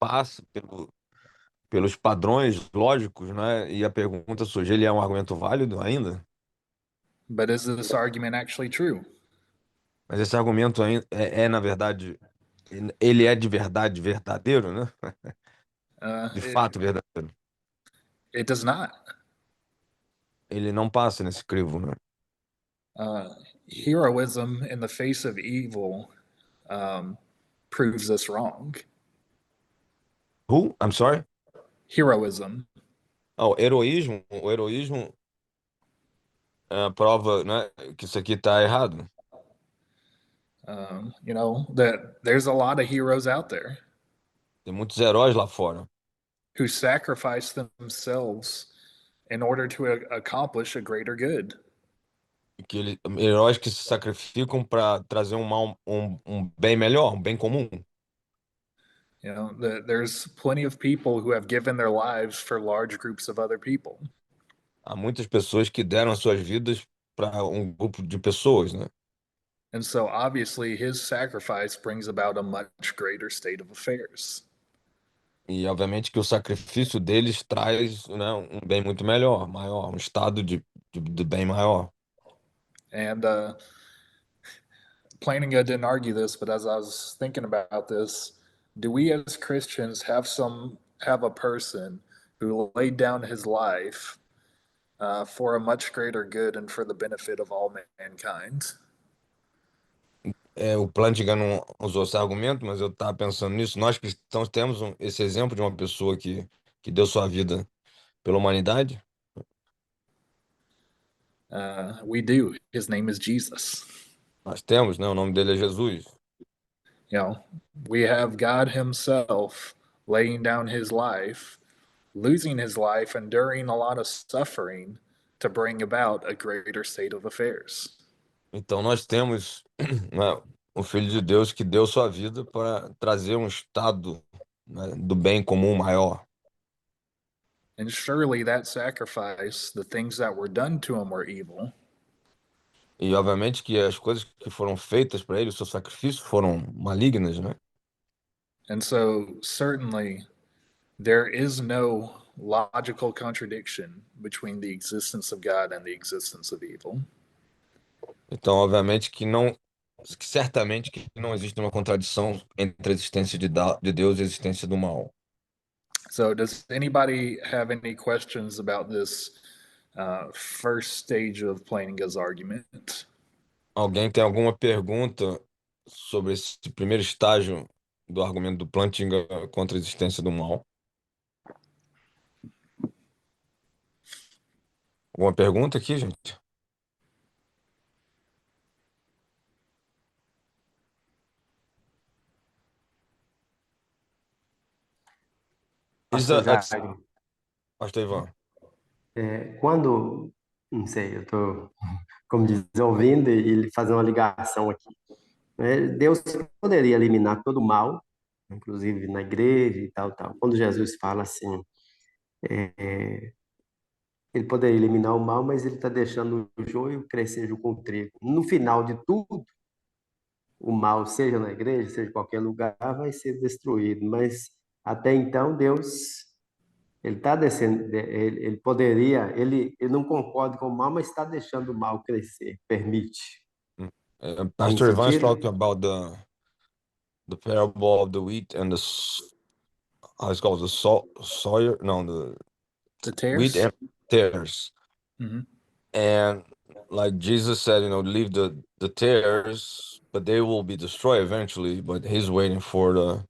passa pelos padrões lógicos, né? E a pergunta surge, ele é um argumento válido ainda? But is this argument actually true? Mas esse argumento na verdade, ele é de verdade verdadeiro, né? Uh, De it, fato verdadeiro. it does not. Ele não passa nesse crivo, né? Heroism in the face of evil proves this wrong. Who? I'm sorry? Heroism. O heroísmo prova, né, que isso aqui está errado. You know, that there's a lot of heroes out there Tem muitos heróis lá fora who sacrifice themselves in order to accomplish a greater good. heróis que se sacrificam para trazer um bem melhor, um bem comum. You know, there's plenty of people who have given their lives for large groups of other people. Há muitas pessoas que deram as suas vidas para um grupo de pessoas, né? And so obviously his sacrifice brings about a much greater state of affairs. E obviamente que o sacrifício deles traz, né, um bem muito melhor, maior, um estado de bem maior. And Planninga didn't argue this, but as I was thinking about this, do we as Christians have a person who laid down his life for a much greater good and for the benefit of all mankind? O Plantinga não usou esse argumento, mas eu estava pensando nisso. Nós cristãos temos esse exemplo de uma pessoa que deu sua vida pela humanidade. We do. His name is Jesus. Nós temos, né? O nome dele é Jesus. You know, we have God Himself laying down His life, losing His life, enduring a lot of suffering to bring about a greater state of affairs. Então nós temos, né, o Filho de Deus que deu sua vida para trazer um estado, né, do bem comum maior. And surely that sacrifice, the things that were done to Him were evil. E obviamente que as coisas que foram feitas para ele, o seu sacrifício, foram malignas, né? And so, certainly, there is no logical contradiction between the existence of God and the existence of evil. Então, obviamente que certamente que não existe uma contradição entre a existência de Deus e a existência do mal. So, does anybody have any questions about this first stage of Plantinga's argument? Alguém tem alguma pergunta sobre esse primeiro estágio do argumento do Plantinga contra a existência do mal? Alguma pergunta aqui, gente? Pastor Isa, Jairo, Pastor Ivan. quando, não sei, eu estou, como diz, ouvindo e ele fazer uma ligação aqui. Deus poderia eliminar todo o mal, inclusive na igreja e tal, tal. Quando Jesus fala assim, ele poderia eliminar o mal, mas ele está deixando o joio crescer junto com o trigo. No final de tudo, o mal, seja na igreja, seja em qualquer lugar, vai ser destruído. Mas até então, Deus ele está descendo, ele poderia, ele não concorda com o mal, mas está deixando o mal crescer, permite. Tem Pastor Ivan is sentido? talking about the parable of the wheat and how it's called, the sawyer, no, The wheat tares? and tares. Mm-hmm. And like Jesus said, leave the tares, but they will be destroyed eventually. But he's waiting for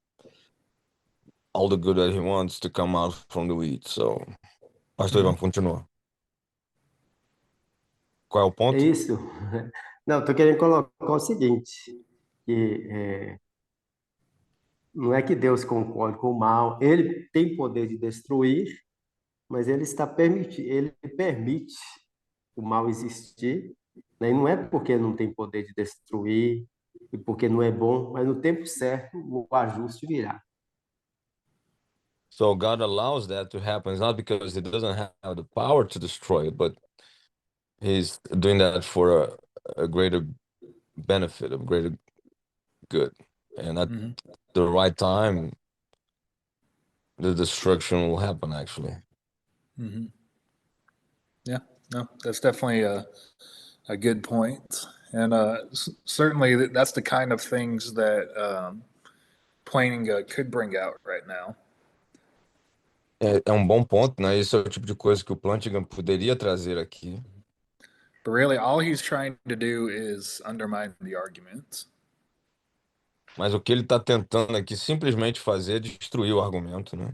all the good that he wants to come out from the wheat. So, Pastor Ivan, continua. Qual é o É ponto? isso. Não, estou querendo colocar o seguinte, que não é que Deus concorde com o mal, ele tem poder de destruir, mas ele permite o mal existir, né? E não é porque não tem poder de destruir e porque não é bom, mas no tempo certo o ajuste virá. So God allows that to happen. It's not because he doesn't have the power to destroy it, but he's doing that for a greater benefit, a greater good. And at Mm-hmm. the right time, the destruction will happen, actually. Mm-hmm. Yeah, no, that's definitely A good point. And certainly that's the kind of things that Planninga could bring out right now. É um bom ponto, né? Esse é o tipo de coisa que o Plantinga poderia trazer aqui. But really, all he's trying to do is undermine the argument. Mas o que ele está tentando aqui simplesmente fazer é destruir o argumento, né?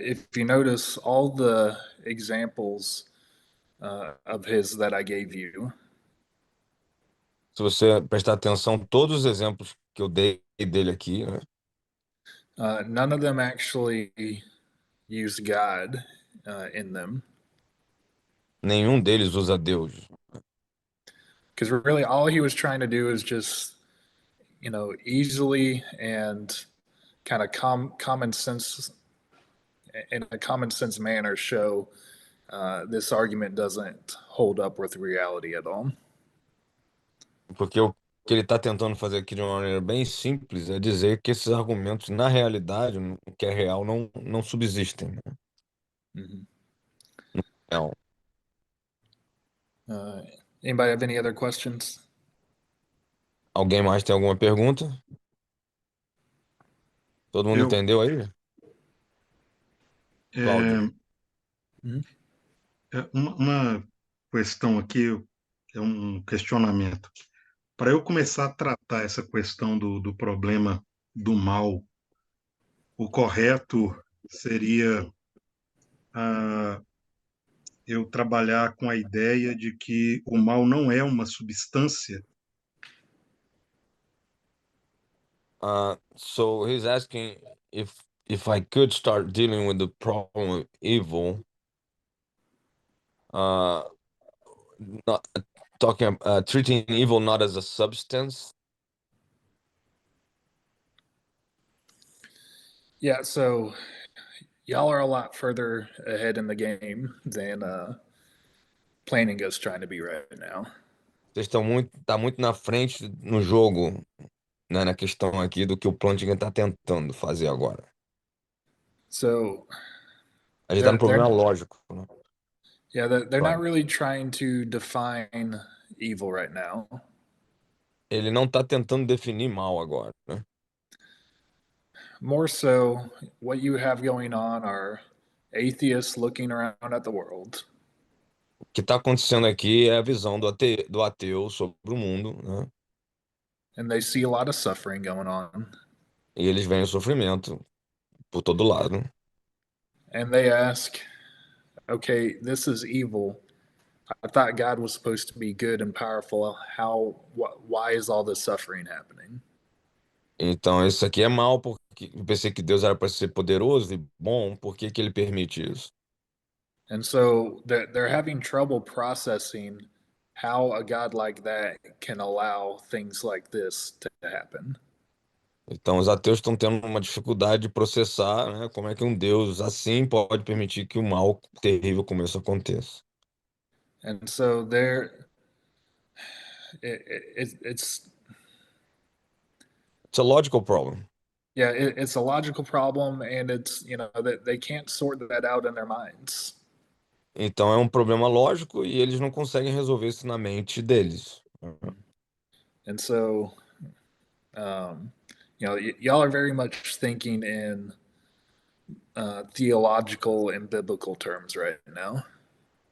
If you notice all the examples of his that I gave you, Se você prestar atenção, todos os exemplos que eu dei dele aqui, né? none of them actually use God in them. Nenhum deles usa Deus. Because really, all he was trying to do is just, easily and kind of common sense, in a common sense manner, show this argument doesn't hold up with reality at all. Porque o que ele está tentando fazer aqui de uma maneira bem simples é dizer que esses argumentos, na realidade, no que é real, não subsistem, né? Mm-hmm. Não. Anybody have any other questions? Alguém mais tem alguma pergunta? Todo mundo Eu, entendeu aí? Cláudio. uma questão aqui, é um questionamento. Para eu começar a tratar essa questão do problema do mal, o correto seria eu trabalhar com a ideia de que o mal não é uma substância. So he's asking if I could start dealing with the problem of evil, not treating evil not as a substance. Yeah, so y'all are a lot further ahead in the game than Planninga's trying to be right now. Vocês tá muito na frente no jogo, né, na questão aqui do que o Plantinga está tentando fazer agora. So A gente tá no they're problema lógico, né? yeah, they're Vai. not really trying to define evil right now. Ele não está tentando definir mal agora, né? More so, what you have going on are atheists looking around at the world, O que está acontecendo aqui é a visão do ateu sobre o mundo, né? and they see a lot of suffering going on, E eles veem o sofrimento por todo lado. and they ask, okay, this is evil. I thought God was supposed to be good and powerful. Why is all this suffering happening? Então, isso aqui é mal, porque eu pensei que Deus era para ser poderoso e bom, por que que ele permite isso? And so they're having trouble processing how a God like that can allow things like this to happen. Então, os ateus estão tendo uma dificuldade de processar, né, como é que um Deus assim pode permitir que o mal terrível como isso aconteça. And so it's It's a logical problem. yeah, it's a logical problem, and it's that they can't sort that out in their minds. Então, é um problema lógico e eles não conseguem resolver isso na mente deles. And so, y'all are very much thinking in theological and biblical terms right now.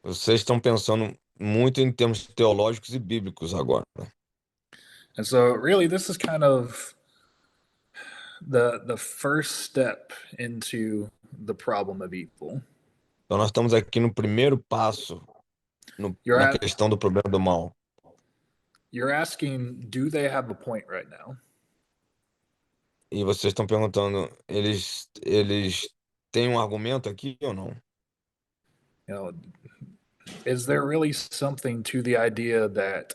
Vocês estão pensando muito em termos teológicos e bíblicos agora. And so, really, this is kind of the first step into the problem of evil. Então, nós estamos aqui no primeiro passo na questão do problema do mal. You're asking, do they have a point right now? E vocês estão perguntando, eles têm um argumento aqui ou não? Is there really something to the idea that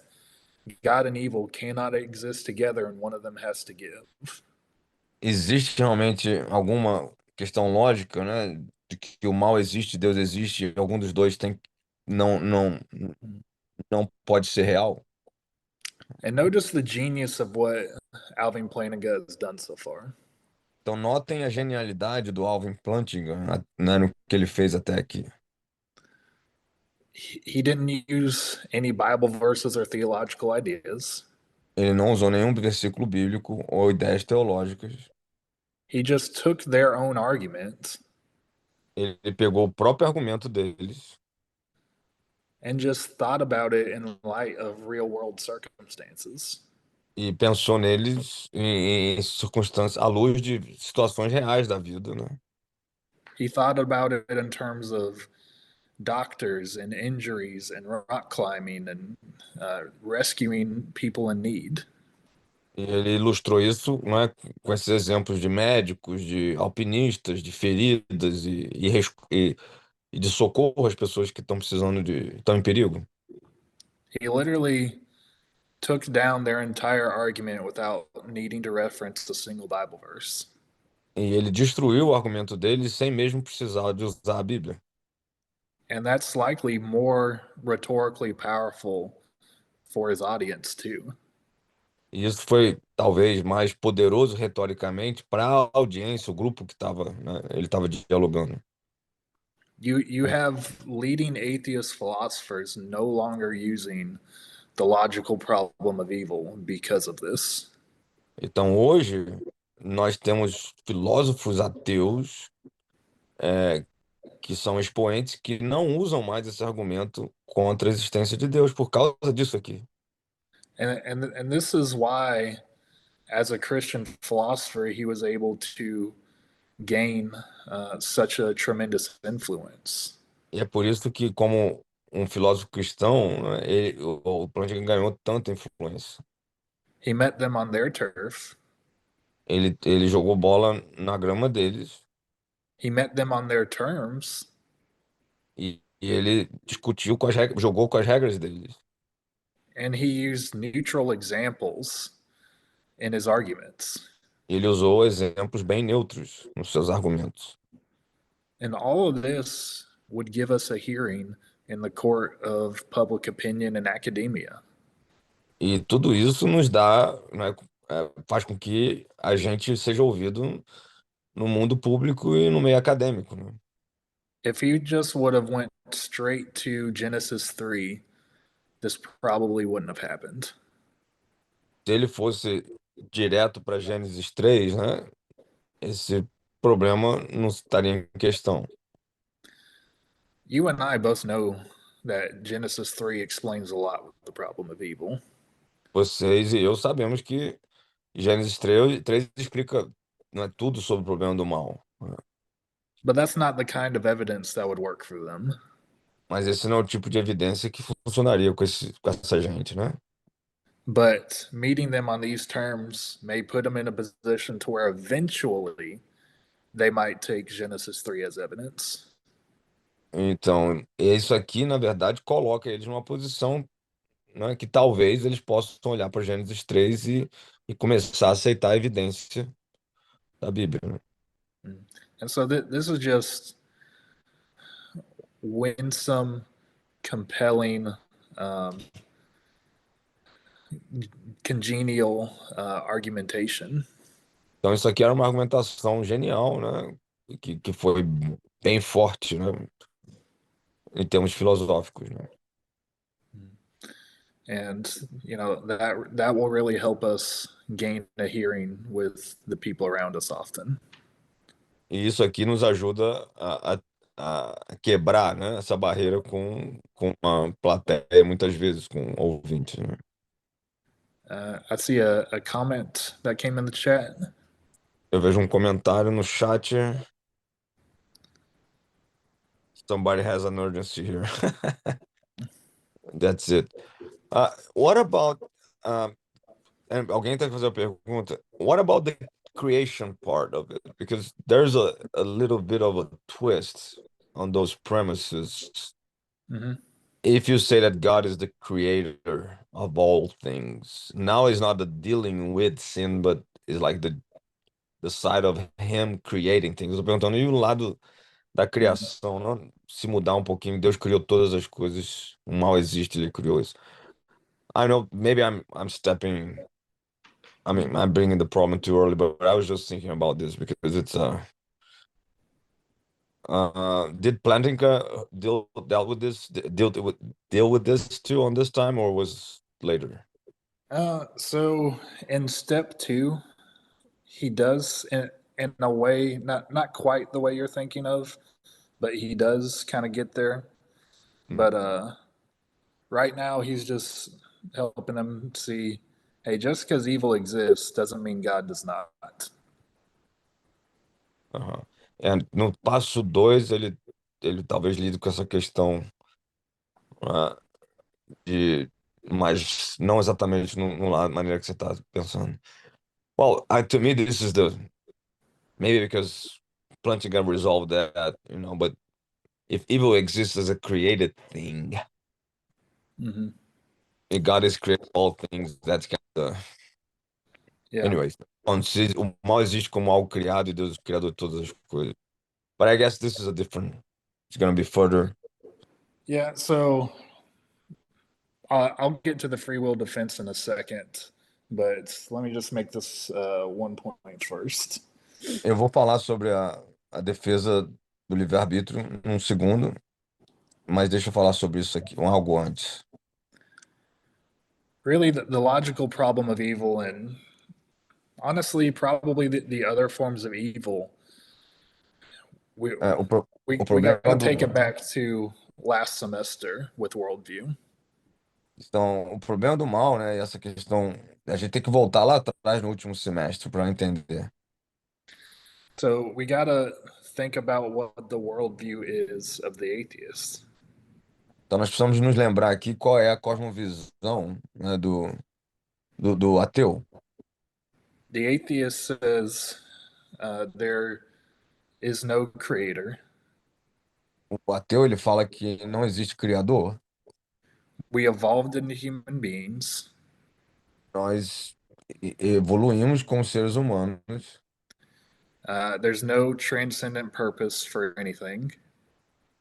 God and evil cannot exist together and one of them has to give? Existe realmente alguma questão lógica, né, de que o mal existe, Deus existe, e algum dos dois não pode ser real? And notice the genius of what Alvin Plantinga has done so far. Então notem a genialidade do Alvin Plantinga, né, no que ele fez até aqui. He didn't use any Bible verses or theological ideas. Ele não usou nenhum versículo bíblico ou ideias teológicas. He just took their own argument Ele pegou o próprio argumento deles and just thought about it in light of real world circumstances. e pensou neles em circunstâncias, à luz de situações reais da vida, né? He thought about it in terms of doctors and injuries and rock climbing and rescuing people in need. E ele ilustrou isso, não é, com esses exemplos de médicos, de alpinistas, de feridas e de socorro às pessoas que estão estão em perigo. He literally took down their entire argument without needing to reference a single Bible verse. E ele destruiu o argumento deles sem mesmo precisar de usar a Bíblia. And that's likely more rhetorically powerful for his audience too. E isso foi talvez mais poderoso retoricamente para a audiência, o grupo que estava, né, ele estava dialogando. You have leading atheist philosophers no longer using the logical problem of evil because of this. Então hoje nós temos filósofos ateus que são expoentes que não usam mais esse argumento contra a existência de Deus por causa disso aqui. And this is why, as a Christian philosopher, he was able to gain such a tremendous influence. E é por isso que, como um filósofo cristão, né, o Plantinga ganhou tanta influência. He met them on their turf. Ele jogou bola na grama deles He met them on their terms. e ele discutiu com as regras, jogou com as regras deles. And he used neutral examples in his arguments. Ele usou exemplos bem neutros nos seus argumentos. And all of this would give us a hearing in the court of public opinion and academia. E tudo isso nos dá, né, faz com que a gente seja ouvido no mundo público e no meio acadêmico, né? If he just would have went straight to Genesis 3, this probably wouldn't have happened. Se ele fosse direto para Gênesis 3, né, esse problema não estaria em questão. You and I both know that Genesis 3 explains a lot with the problem of evil. Vocês e eu sabemos que Gênesis 3 explica, né, tudo sobre o problema do mal, né? But that's not the kind of evidence that would work for them. Mas esse não é o tipo de evidência que funcionaria com essa gente, né? But meeting them on these terms may put them in a position to where eventually they might take Genesis 3 as evidence. Então, isso aqui, na verdade, coloca eles numa posição, né, que talvez eles possam olhar para Gênesis 3 e começar a aceitar a evidência da Bíblia, né? And so this is just winsome, compelling, congenial argumentation. Então, isso aqui era uma argumentação genial, né? Que foi bem forte, né? Em termos filosóficos, né? And that will really help us gain a hearing with the people around us often. E isso aqui nos ajuda a quebrar, né, essa barreira com uma plateia, muitas vezes com ouvintes, né? I see a comment that came in the chat. Eu vejo um comentário no chat. Somebody has an urgency here. That's it. What about... alguém tem que fazer a pergunta. What about the creation part of it? Because there's a little bit of a twist on those premises. Mm-hmm. If you say that God is the creator of all things, now it's not the dealing with sin, but it's like the side of him creating things. Eu tô perguntando, e o lado da criação, não? Se mudar um pouquinho, Deus criou todas as coisas, o mal existe, ele criou isso. I know, maybe I'm I'm bringing the problem too early, but I was just thinking about this because it's Did Plantinga deal with this too on this time, or was later? So in step 2, he does in a way, not quite the way you're thinking of, but he does kind of get there. But right now he's just helping them see, hey, just because evil exists doesn't mean God does not. Aham. No passo 2, ele talvez lide com essa questão ah, de, mas não exatamente na maneira que você está pensando. Well, to me, this is maybe because Plantinga resolved that, but if evil exists as a created thing, Mm-hmm. and God is creating all things, that's kind of Yeah. anyways. O mal existe como algo criado e Deus é o criador de todas as coisas. But I guess this is it's going to be further. Yeah. So I'll get to the free will defense in a second, but let me just make this one point first. Eu vou falar sobre a defesa do livre-arbítrio num segundo, mas deixa eu falar sobre isso aqui, algo antes. Really, the logical problem of evil, and honestly, probably the other forms of evil, we, O, pro, we, o we problema got to do, take it back to last semester with worldview. Então, o problema do mal, né, e essa questão, a gente tem que voltar lá atrás no último semestre para entender. So we got to think about what the worldview is of the atheist. Então, nós precisamos nos lembrar aqui qual é a cosmovisão, né, do ateu. The atheist says there is no creator. O ateu, ele fala que não existe criador. We evolved into human beings. Nós evoluímos como seres humanos. There's no transcendent purpose for anything.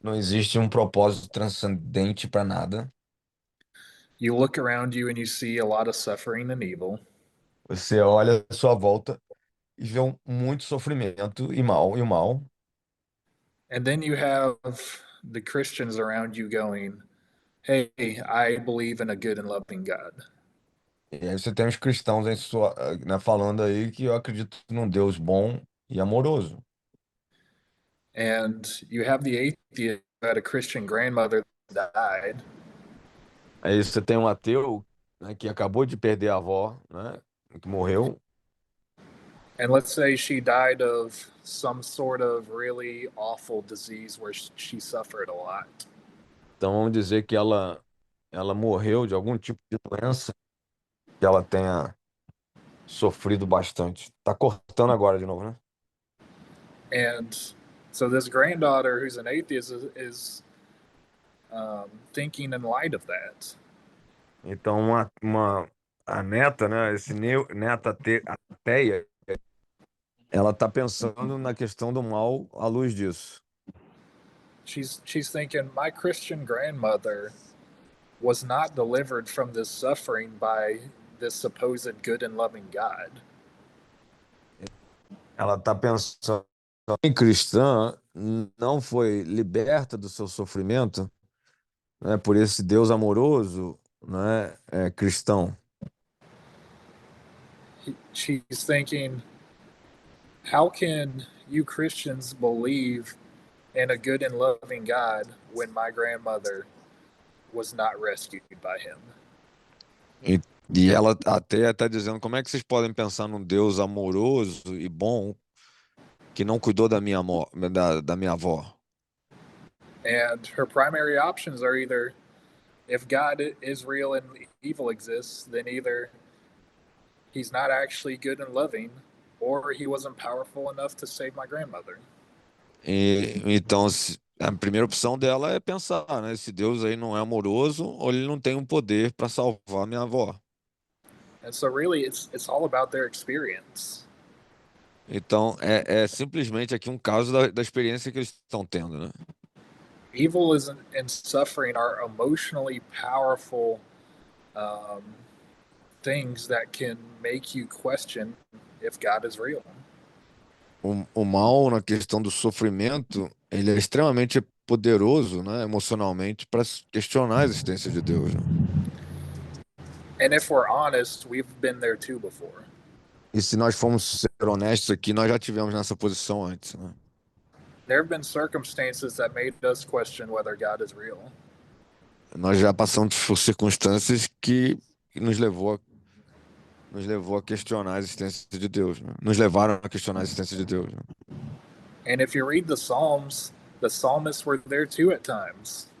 Não existe um propósito transcendente para nada. You look around you and you see a lot of suffering and evil. Você olha à sua volta e vê muito sofrimento e o mal. And then you have the Christians around you going, hey, I believe in a good and loving God. E aí você tem os cristãos né, falando aí que eu acredito num Deus bom e amoroso. And you have the atheist who had a Christian grandmother that died. Aí você tem um ateu, né, que acabou de perder a avó, né, que morreu. And let's say she died of some sort of really awful disease where she suffered a lot. Então vamos dizer que ela morreu de algum tipo de doença que ela tenha sofrido bastante. Tá cortando agora de novo, né? And so this granddaughter who's an atheist is thinking in light of that. Então a neta, né, neta ateia, ela tá pensando na questão do mal à luz disso. She's thinking, my Christian grandmother was not delivered from this suffering by this supposed good and loving God. Ela tá pensando em cristã não foi liberta do seu sofrimento, né, por esse Deus amoroso, né, cristão. She's thinking, how can you Christians believe in a good and loving God when my grandmother was not rescued by him? E ela até está dizendo, como é que vocês podem pensar num Deus amoroso e bom que não cuidou da da minha avó? And her primary options are either, if God is real and evil exists, then either he's not actually good and loving, or he wasn't powerful enough to save my grandmother. Então, a primeira opção dela é pensar, né? Esse Deus aí não é amoroso ou ele não tem um poder para salvar minha avó. And so really it's all about their experience. Então, é simplesmente aqui um caso da experiência que eles estão tendo, né? Evil and suffering are emotionally powerful things that can make you question if God is real. O mal na questão do sofrimento ele é extremamente poderoso, né, emocionalmente, para questionar a existência de Deus, né? And if we're honest, we've been there too before. E se nós formos ser honestos aqui, nós já tivemos nessa posição antes, né? There have been circumstances that made us question whether God is real. Nós já passamos por circunstâncias que nos levou a questionar a existência de Deus, né? Nos levaram a questionar a existência de Deus, né? And if you read the psalmists were there too at times.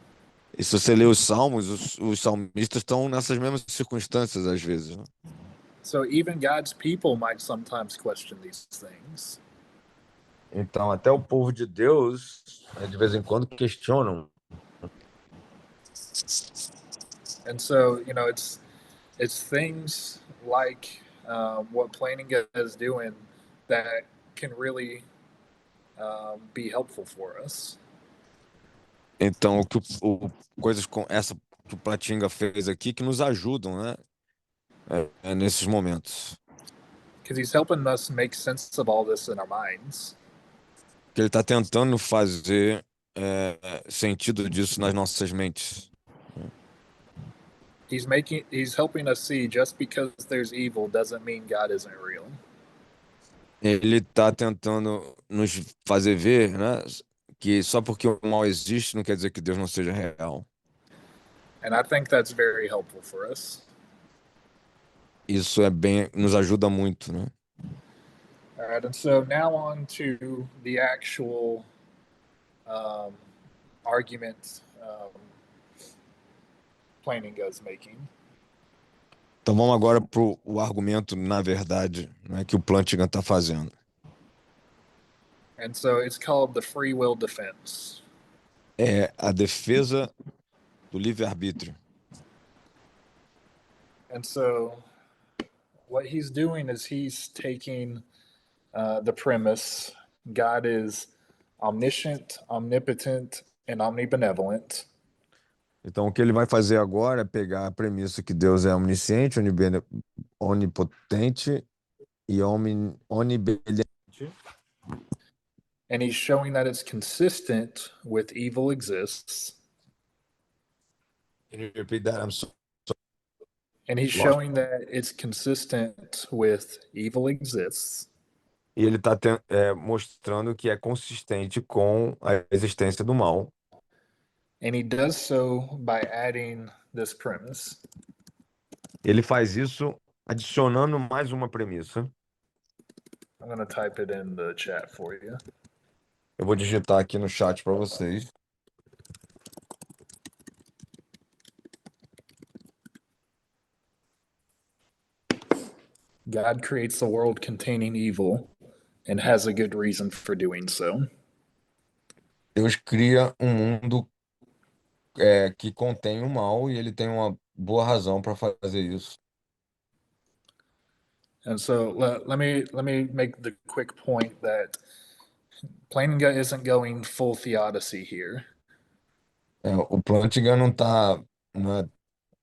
E se você lê os salmos, os salmistas estão nessas mesmas circunstâncias às vezes, né? So even God's people might sometimes question these things. Então, até o povo de Deus, de vez em quando, questionam. And so, it's things like what planning is doing that can really be helpful for us. Então, coisas com essa que o Platinga fez aqui que nos ajudam, né? Nesses momentos. Because he's helping us make sense of all this in our minds. Que ele está tentando fazer sentido disso nas nossas mentes. He's helping us see just because there's evil doesn't mean God isn't real. Ele está tentando nos fazer ver, né, que só porque o mal existe não quer dizer que Deus não seja real. And I think that's very helpful for us. Isso nos ajuda muito, né? All right, and so now on to the actual argument Planning is making. Então vamos agora para o argumento, na verdade, né, que o Plantinga está fazendo. And so it's called the free will defense. É a defesa do livre-arbítrio. And so what he's doing is he's taking the premise God is omniscient, omnipotent, and omnibenevolent. Então, o que ele vai fazer agora é pegar a premissa que Deus é onisciente, onipotente e onibenevolente. And he's showing that it's consistent with evil exists. Can you repeat that? And he's showing that it's consistent with evil exists. E ele está mostrando que é consistente com a existência do mal. And he does so by adding this premise. Ele faz isso adicionando mais uma premissa. I'm going to type it in the chat for you. Eu vou digitar aqui no chat para vocês. God creates the world containing evil and has a good reason for doing so. Deus cria um mundo que contém o mal e ele tem uma boa razão para fazer isso. And so let me make the quick point that Plantinga isn't going full theodicy here. O Plantinga não está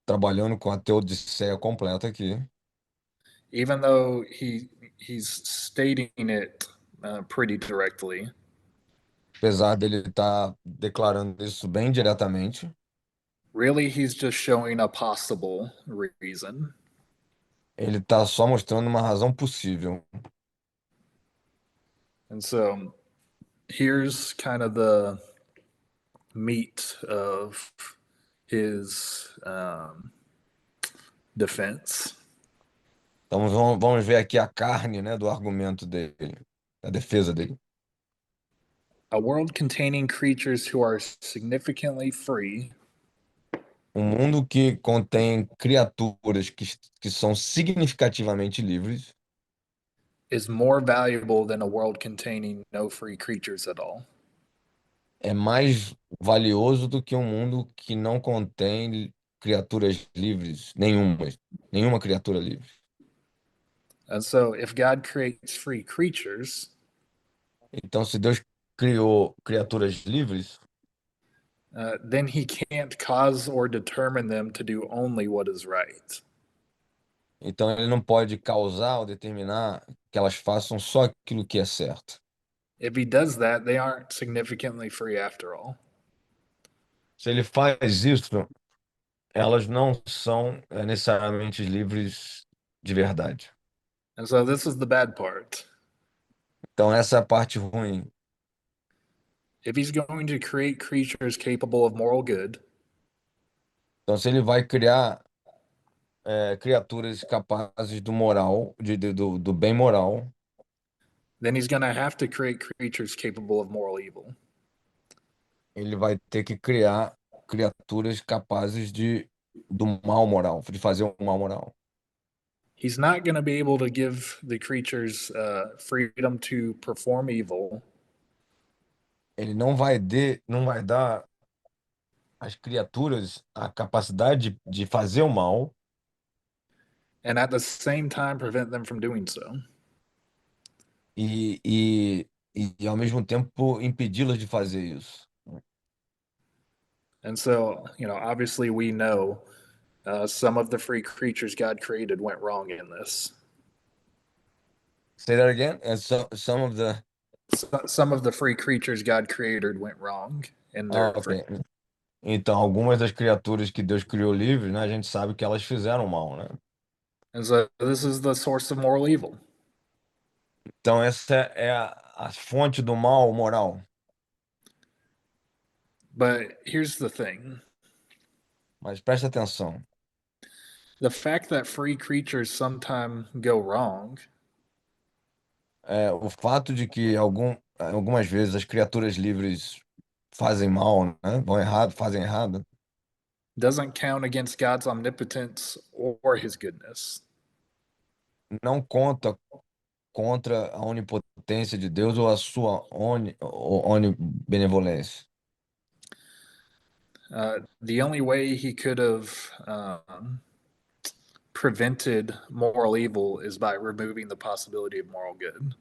trabalhando com a teodiceia completa aqui. Even though he's stating it pretty directly. Apesar dele estar declarando isso bem diretamente. Really, he's just showing a possible reason. Ele está só mostrando uma razão possível. And so here's kind of the meat of his defense. Então vamos ver aqui a carne, né, do argumento dele, da defesa dele. A world containing creatures who are significantly free. Um mundo que contém criaturas que são significativamente livres Is more valuable than a world containing no free creatures at all. é mais valioso do que um mundo que não contém criaturas livres, nenhuma criatura livre. And so if God creates free creatures, então se Deus criou criaturas livres, then he can't cause or determine them to do only what is right. Então ele não pode causar ou determinar que elas façam só aquilo que é certo. If he does that, they aren't significantly free after all. Se ele faz isso, elas não são necessariamente livres de verdade. And so this is the bad part. Então, essa é a parte ruim. If he's going to create creatures capable of moral good, Então, se ele vai criar criaturas capazes do moral, do bem moral, then he's going to have to create creatures capable of moral evil. ele vai ter que criar criaturas capazes do mal moral, de fazer o mal moral. He's not going to be able to give the creatures freedom to perform evil. Ele não vai dar às criaturas a capacidade de fazer o mal and at the same time prevent them from doing so. e ao mesmo tempo impedi-las de fazer isso. And so, obviously we know some of the free creatures God created went wrong in this. Say that again? Some of Some of the free creatures God created went wrong in their ok. Então, algumas das criaturas que Deus criou livres, né, a gente sabe que elas fizeram mal, né? And so this is the source of moral evil. Então, essa é a fonte do mal moral. But here's the thing. Mas presta atenção. The fact that free creatures sometimes go wrong O fato de que algumas vezes as criaturas livres fazem mal, né? Vão errado, fazem errado, doesn't count against God's omnipotence or his goodness. não conta contra a onipotência de Deus ou a sua onibenevolência. The only way he could have prevented moral evil is by removing the possibility of moral good.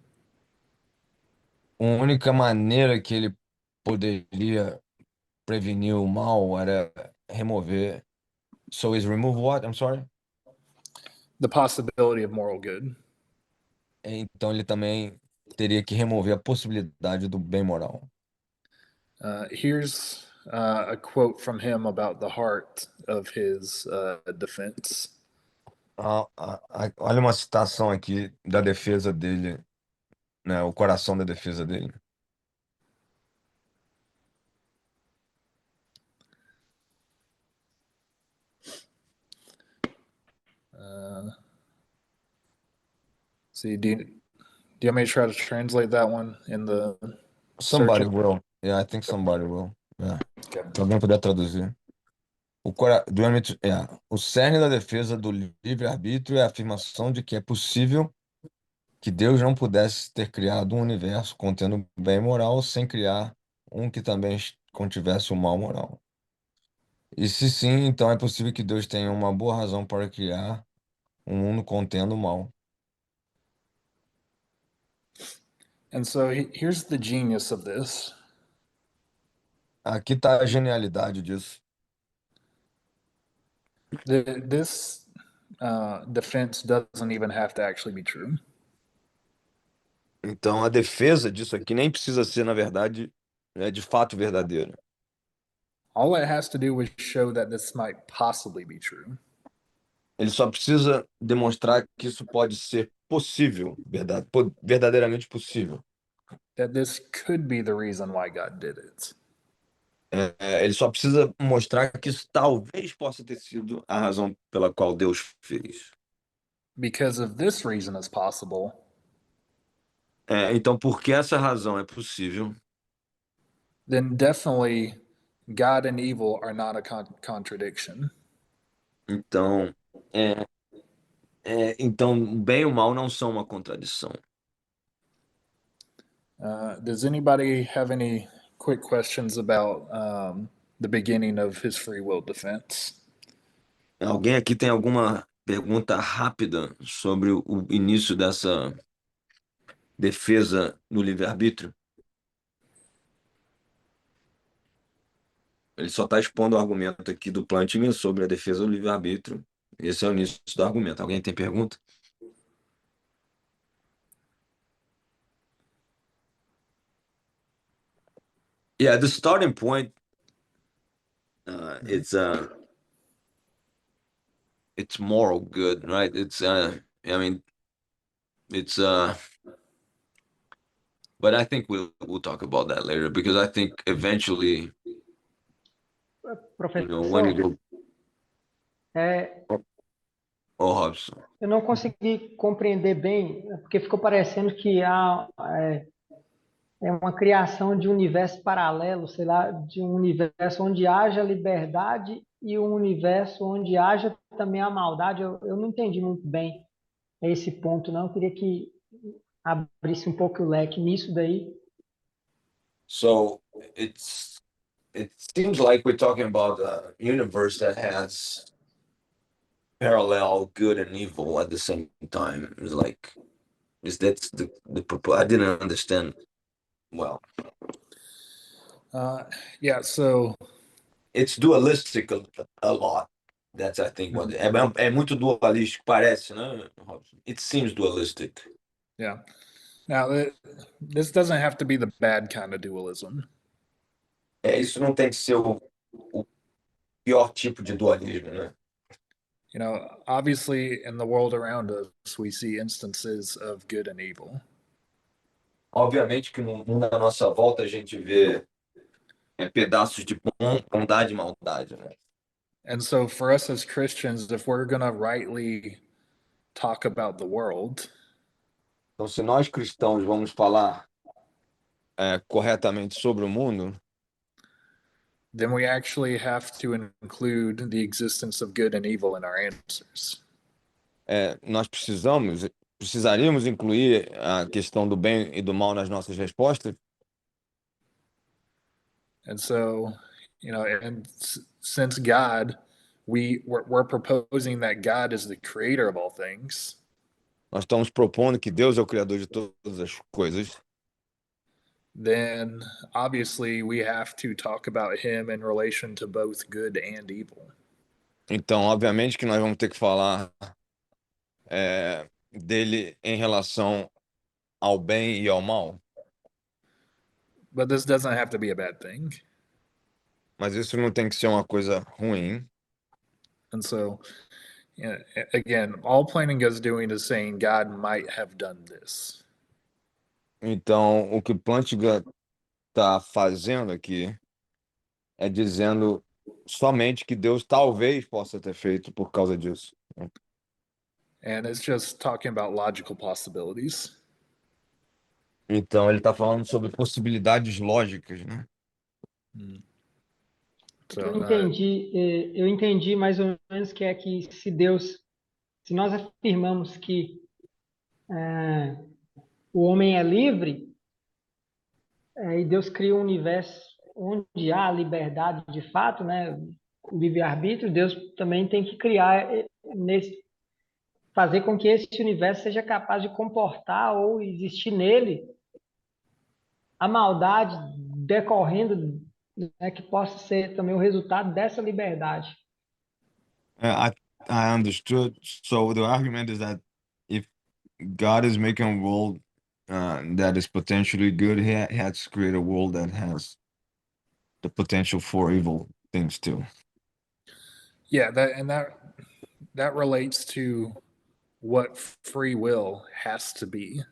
A única maneira que ele poderia prevenir o mal era remover. So is remove what? I'm sorry? The possibility of moral good. Então ele também teria que remover a possibilidade do bem moral. Here's a quote from him about the heart of his defense. Olha uma citação aqui da defesa dele, né? O coração da defesa dele. See, do you want me to try to translate that one in the Somebody search? will. Yeah, I think somebody will. Yeah. Okay. Se alguém puder traduzir. O cerne da defesa do livre-arbítrio é a afirmação de que é possível que Deus não pudesse ter criado um universo contendo bem moral sem criar um que também contivesse o mal moral. E se sim, então é possível que Deus tenha uma boa razão para criar um mundo contendo o mal. And so here's the genius of this. Aqui está a genialidade disso. This defense doesn't even have to actually be true. Então, a defesa disso aqui nem precisa ser, na verdade, de fato verdadeira. All it has to do is show that this might possibly be true. Ele só precisa demonstrar que isso pode ser possível, verdadeiramente possível. That this could be the reason why God did it. Ele só precisa mostrar que isso talvez possa ter sido a razão pela qual Deus fez. Because if this reason is possible, Então, porque essa razão é possível, then definitely God and evil are not a contradiction. então, então, bem e o mal não são uma contradição. Does anybody have any quick questions about the beginning of his free will defense? Alguém aqui tem alguma pergunta rápida sobre o início dessa defesa do livre-arbítrio? Ele só está expondo o argumento aqui do Plantinga sobre a defesa do livre-arbítrio. Esse é o início do argumento. Alguém tem pergunta? Yeah, the starting point, it's moral good, right? I mean, it's but I think we'll talk about that later because I think eventually, when you Professor, go, é, oh, Robson. eu não consegui compreender bem, porque ficou parecendo que é uma criação de um universo paralelo, sei lá, de um universo onde haja liberdade e um universo onde haja também a maldade. Eu não entendi muito bem esse ponto, não. Eu queria que abrisse um pouco o leque nisso daí. So it seems like we're talking about a universe that has parallel good and evil at the same time. It's like that's the I didn't understand well. Yeah, so It's dualistic a lot. That's I think what é muito dualístico, parece, né, Robson? It seems dualistic. yeah. Now, this doesn't have to be the bad kind of dualism. Isso não tem que ser o pior tipo de dualismo, né? You know, obviously, in the world around us, we see instances of good and evil. Obviamente que no mundo à nossa volta a gente vê pedaços de bondade e maldade, né? And so, for us as Christians, if we're going to rightly talk about the world, Então, se nós cristãos vamos falar corretamente sobre o mundo, then we actually have to include the existence of good and evil in our answers. nós precisaríamos incluir a questão do bem e do mal nas nossas respostas. And so, you know, and since God, we're proposing that God is the creator of all things. Nós estamos propondo que Deus é o criador de todas as coisas. Then obviously we have to talk about him in relation to both good and evil. Então, obviamente que nós vamos ter que falar dele em relação ao bem e ao mal. But this doesn't have to be a bad thing. Mas isso não tem que ser uma coisa ruim. And so, again, all Planning is doing is saying God might have done this. Então, o que Plantinga está fazendo aqui é dizendo somente que Deus talvez possa ter feito por causa disso. And it's just talking about logical possibilities. Então, ele está falando sobre possibilidades lógicas, né? So, Eu entendi mais ou menos que é que se nós afirmamos que o homem é livre, e Deus cria um universo onde há liberdade de fato, né, o livre-arbítrio, Deus também tem que criar fazer com que esse universo seja capaz de comportar ou existir nele a maldade decorrendo, né, que possa ser também o resultado dessa liberdade. I understood. So the argument is that if God is making a world that is potentially good, he has to create a world that has the potential for evil things too. yeah, that relates to what free will has to be.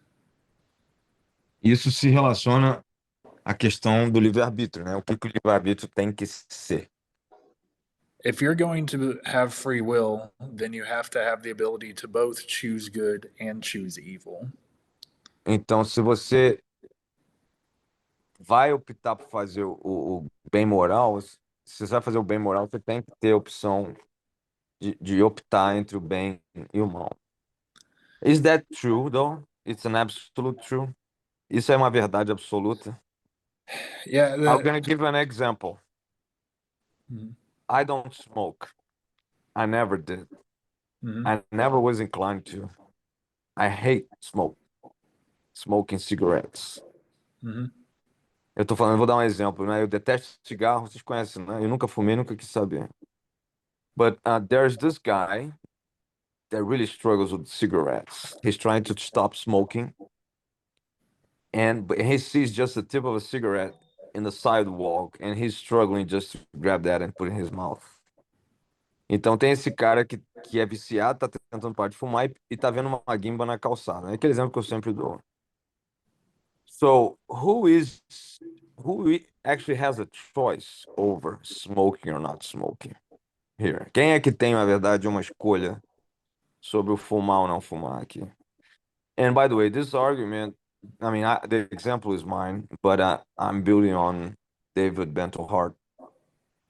Isso se relaciona à questão do livre-arbítrio, né? O que o livre-arbítrio tem que ser. If you're going to have free will, then you have to have the ability to both choose good and choose evil. Então, se você vai optar por fazer o bem moral, se você vai fazer o bem moral, você tem que ter a opção de optar entre o bem e o mal. Is that true, though? It's an absolute true? Isso é uma verdade absoluta? Yeah. I'm going to give an example. Mhm. I don't smoke. I never did. Mhm. I never was inclined to. I hate smoking cigarettes. Mhm. Eu tô falando, eu vou dar um exemplo, né? Eu detesto cigarro, vocês conhecem, né? Eu nunca fumei, nunca quis saber. But there's this guy that really struggles with cigarettes. He's trying to stop smoking, but he sees just the tip of a cigarette, in the sidewalk and he's struggling just to grab that and put it in his mouth. Então tem esse cara que é viciado, tá tentando parar de fumar e tá vendo uma guimba na calçada. É aquele exemplo que eu sempre dou. So actually has a choice over smoking or not smoking here? Quem é que tem, na verdade, uma escolha sobre o fumar ou não fumar aqui? And by the way, this argument, I mean, the example is mine, but I'm building on David Bento Hart.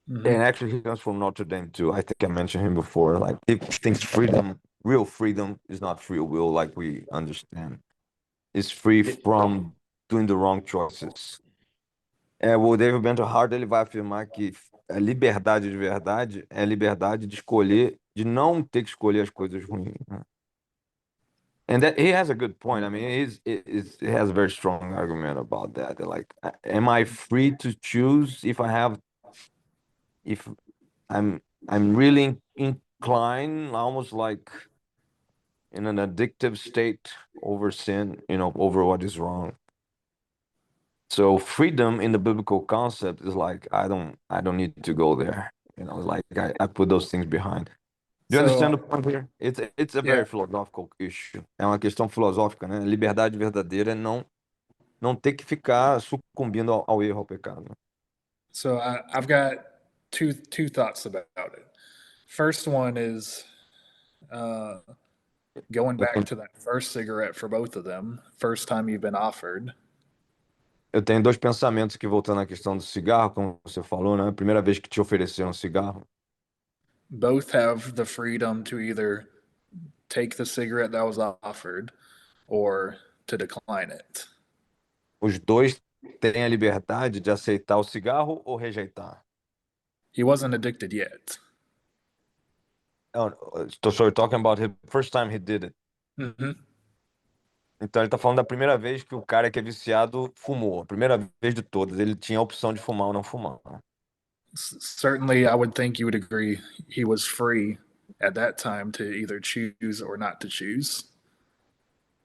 And actually, he comes from Notre Dame too. I think I mentioned him before. Like, he thinks real freedom, is not free will, like we understand. It's free from doing the wrong choices. O David Bento Hart, ele vai afirmar que a liberdade de verdade é a liberdade de escolher, de não ter que escolher as coisas ruins, né? And that he has a good point. I mean, he has a very strong argument about that. They're like, am I free to choose if I'm really inclined, almost like in an addictive state over sin, over what is wrong. So freedom in the biblical concept is like I don't need to go there. Like I put those things behind. Do you understand the point here? It's a very philosophical issue. É uma questão filosófica, né? Liberdade verdadeira é não ter que ficar sucumbindo ao erro, ao pecado. So I've got two thoughts about it. First one is going back to that first cigarette for both of them, first time you've been offered. Eu tenho dois pensamentos aqui, voltando à questão do cigarro, como você falou, né? A primeira vez que te ofereceram um cigarro. Both have the freedom to either take the cigarette that was offered or to decline it. Os dois têm a liberdade de aceitar o cigarro ou rejeitar. He wasn't addicted yet. Oh, so you're talking about the first time he did it. Então ele tá falando da primeira vez que o cara que é viciado fumou. A primeira vez de todas. Ele tinha a opção de fumar ou não fumar. Certainly, I would think you would agree he was free at that time to either choose or not to choose.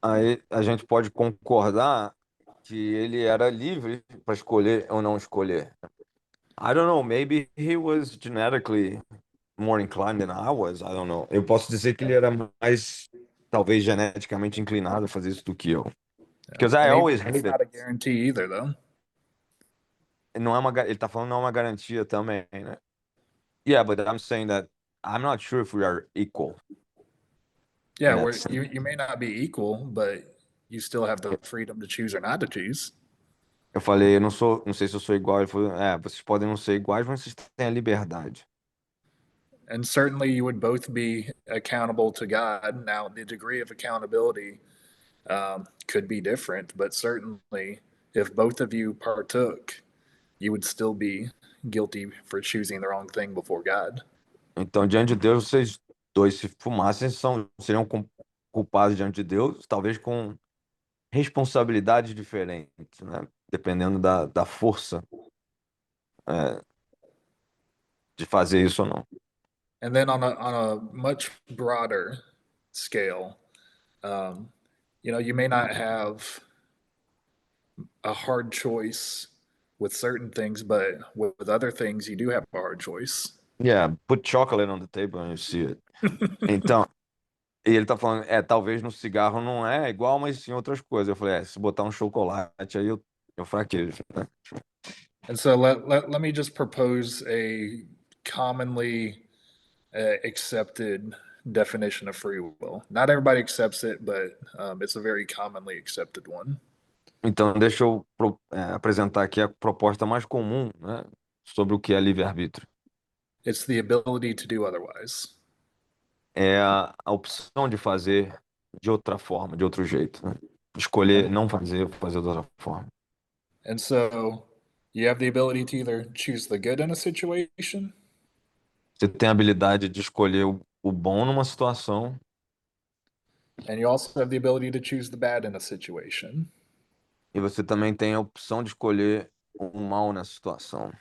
Aí a gente pode concordar que ele era livre para escolher ou não escolher. I don't know, maybe he was genetically more inclined than I was, I don't know. Eu posso dizer que ele era mais, talvez, geneticamente inclinado a fazer isso do que eu. Because I always hated It's not a it. guarantee either, though. Não é ele tá falando não é uma garantia também, né? Yeah, but I'm saying that I'm not sure if we are equal. Yeah, you may not be equal, but you still have the freedom to choose or not to choose. Eu falei, não sei se eu sou igual. Ele falou, vocês podem não ser iguais, mas vocês têm a liberdade. And certainly you would both be accountable to God. Now, the degree of accountability could be different, but certainly if both of you partook, you would still be guilty for choosing the wrong thing before God. Então, diante de Deus, vocês dois, se fumassem, seriam culpados diante de Deus, talvez com responsabilidades diferentes, né? Dependendo da força de fazer isso ou não. And then on a much broader scale, you may not have a hard choice with certain things, but with other things, you do have a hard choice. Yeah, put chocolate on the table and you see it. Então, e ele tá falando, talvez no cigarro não é igual, mas em outras coisas. Eu falei, se botar um chocolate, aí eu fraquejo, né? And so let me just propose a commonly accepted definition of free will. Not everybody accepts it, but it's a very commonly accepted one. Então, deixa eu apresentar aqui a proposta mais comum, né, sobre o que é livre-arbítrio. It's the ability to do otherwise. É a opção de fazer de outra forma, de outro jeito, né? Escolher não fazer de outra forma. And so you have the ability to either choose the good in a situation. Você tem a habilidade de escolher o bom numa situação. And you also have the ability to choose the bad in a situation. E você também tem a opção de escolher o mal nessa situação.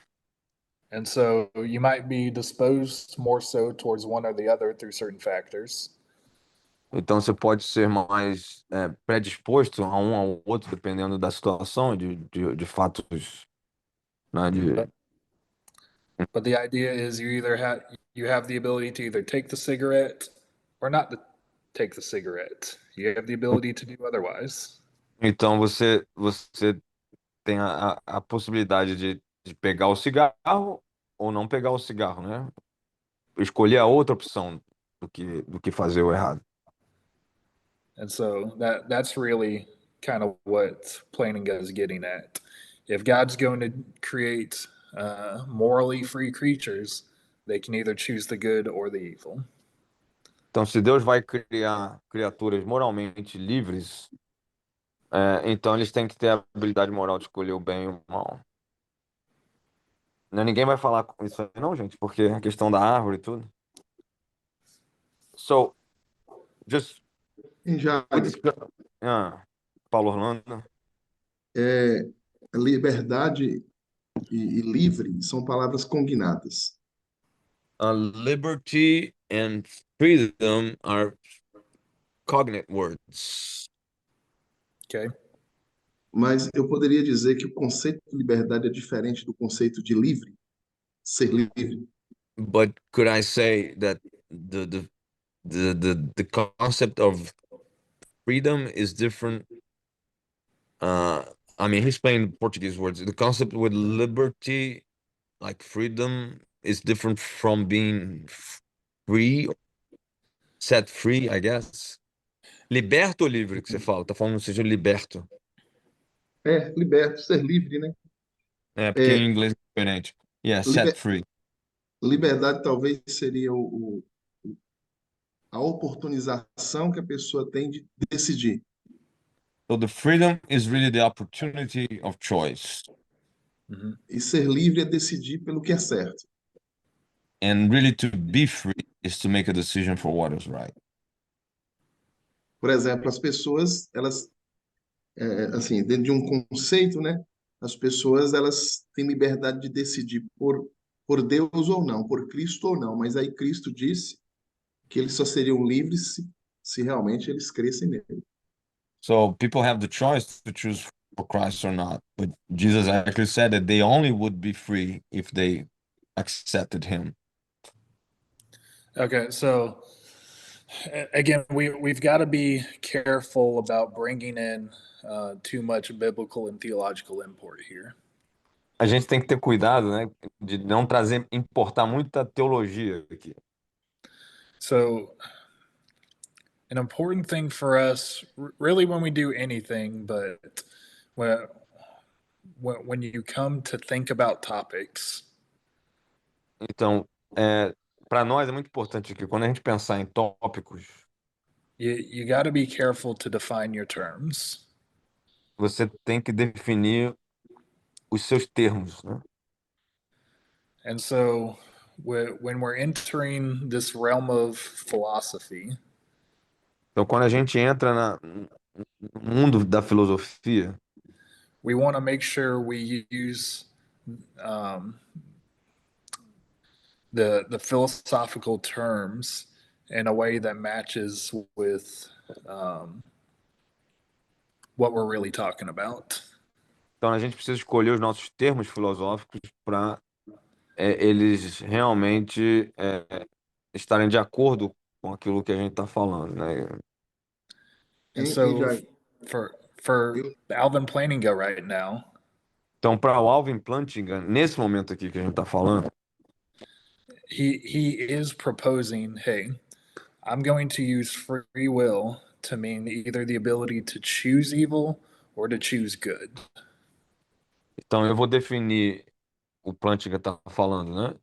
And so you might be disposed more so towards one or the other through certain factors. Então você pode ser mais predisposto a um ao outro, dependendo da situação, de fatos né? But the idea is you have the ability to either take the cigarette or not to take the cigarette. You have the ability to do otherwise. Então você tem a possibilidade de pegar o cigarro ou não pegar o cigarro, né? Escolher a outra opção do que fazer o errado. And so that's really kind of what Plantinga is getting at. If God's going to create morally free creatures, they can either choose the good or the evil. Então, se Deus vai criar criaturas moralmente livres, então eles têm que ter a habilidade moral de escolher o bem e o mal. Ninguém vai falar com isso aí, não, gente, porque a questão da árvore e tudo. So, just E já, Paulo Orlando. liberdade e livre são palavras combinadas. Liberty and freedom are cognate words. Okay. Mas eu poderia dizer que o conceito de liberdade é diferente do conceito de livre, ser livre. But could I say that the concept of freedom is different? I mean, he's playing Portuguese words. The concept with liberty, like freedom, is different from being free, set free, I guess. Liberto ou livre que você fala? Tá falando seja liberto. Liberto, ser livre, né? Porque em inglês é diferente. Yeah, set free. Liberdade talvez seria a oportunização que a pessoa tem de decidir. So the freedom is really the opportunity of choice. Mm-hmm. E ser livre é decidir pelo que é certo. And really to be free is to make a decision for what is right. Por exemplo, as pessoas, elas, assim, dentro de um conceito, né? As pessoas, elas têm liberdade de decidir por Deus ou não, por Cristo ou não. Mas aí Cristo disse que eles só seriam livres se realmente eles crescem nele. So people have the choice to choose for Christ or not. But Jesus actually said that they only would be free if they accepted him. Okay, so again, we've got to be careful about bringing in too much biblical and theological import here. A gente tem que ter cuidado, né, de não importar muita teologia aqui. So an important thing for us, really, when we do anything, but when you come to think about topics. Então, para nós é muito importante que quando a gente pensar em tópicos, you got to be careful to define your terms. Você tem que definir os seus termos, né? And so when we're entering this realm of philosophy, Então, quando a gente entra no mundo da filosofia, we want to make sure we use the philosophical terms in a way that matches with what we're really talking about. então a gente precisa escolher os nossos termos filosóficos para eles realmente estarem de acordo com aquilo que a gente está falando, né? And E so já, for Alvin Plantinga right now, Então, para o Alvin Plantinga, nesse momento aqui que a gente está falando, he is proposing, hey, I'm going to use free will to mean either the ability to choose evil or to choose good. então eu vou definir o Plantinga está falando, né?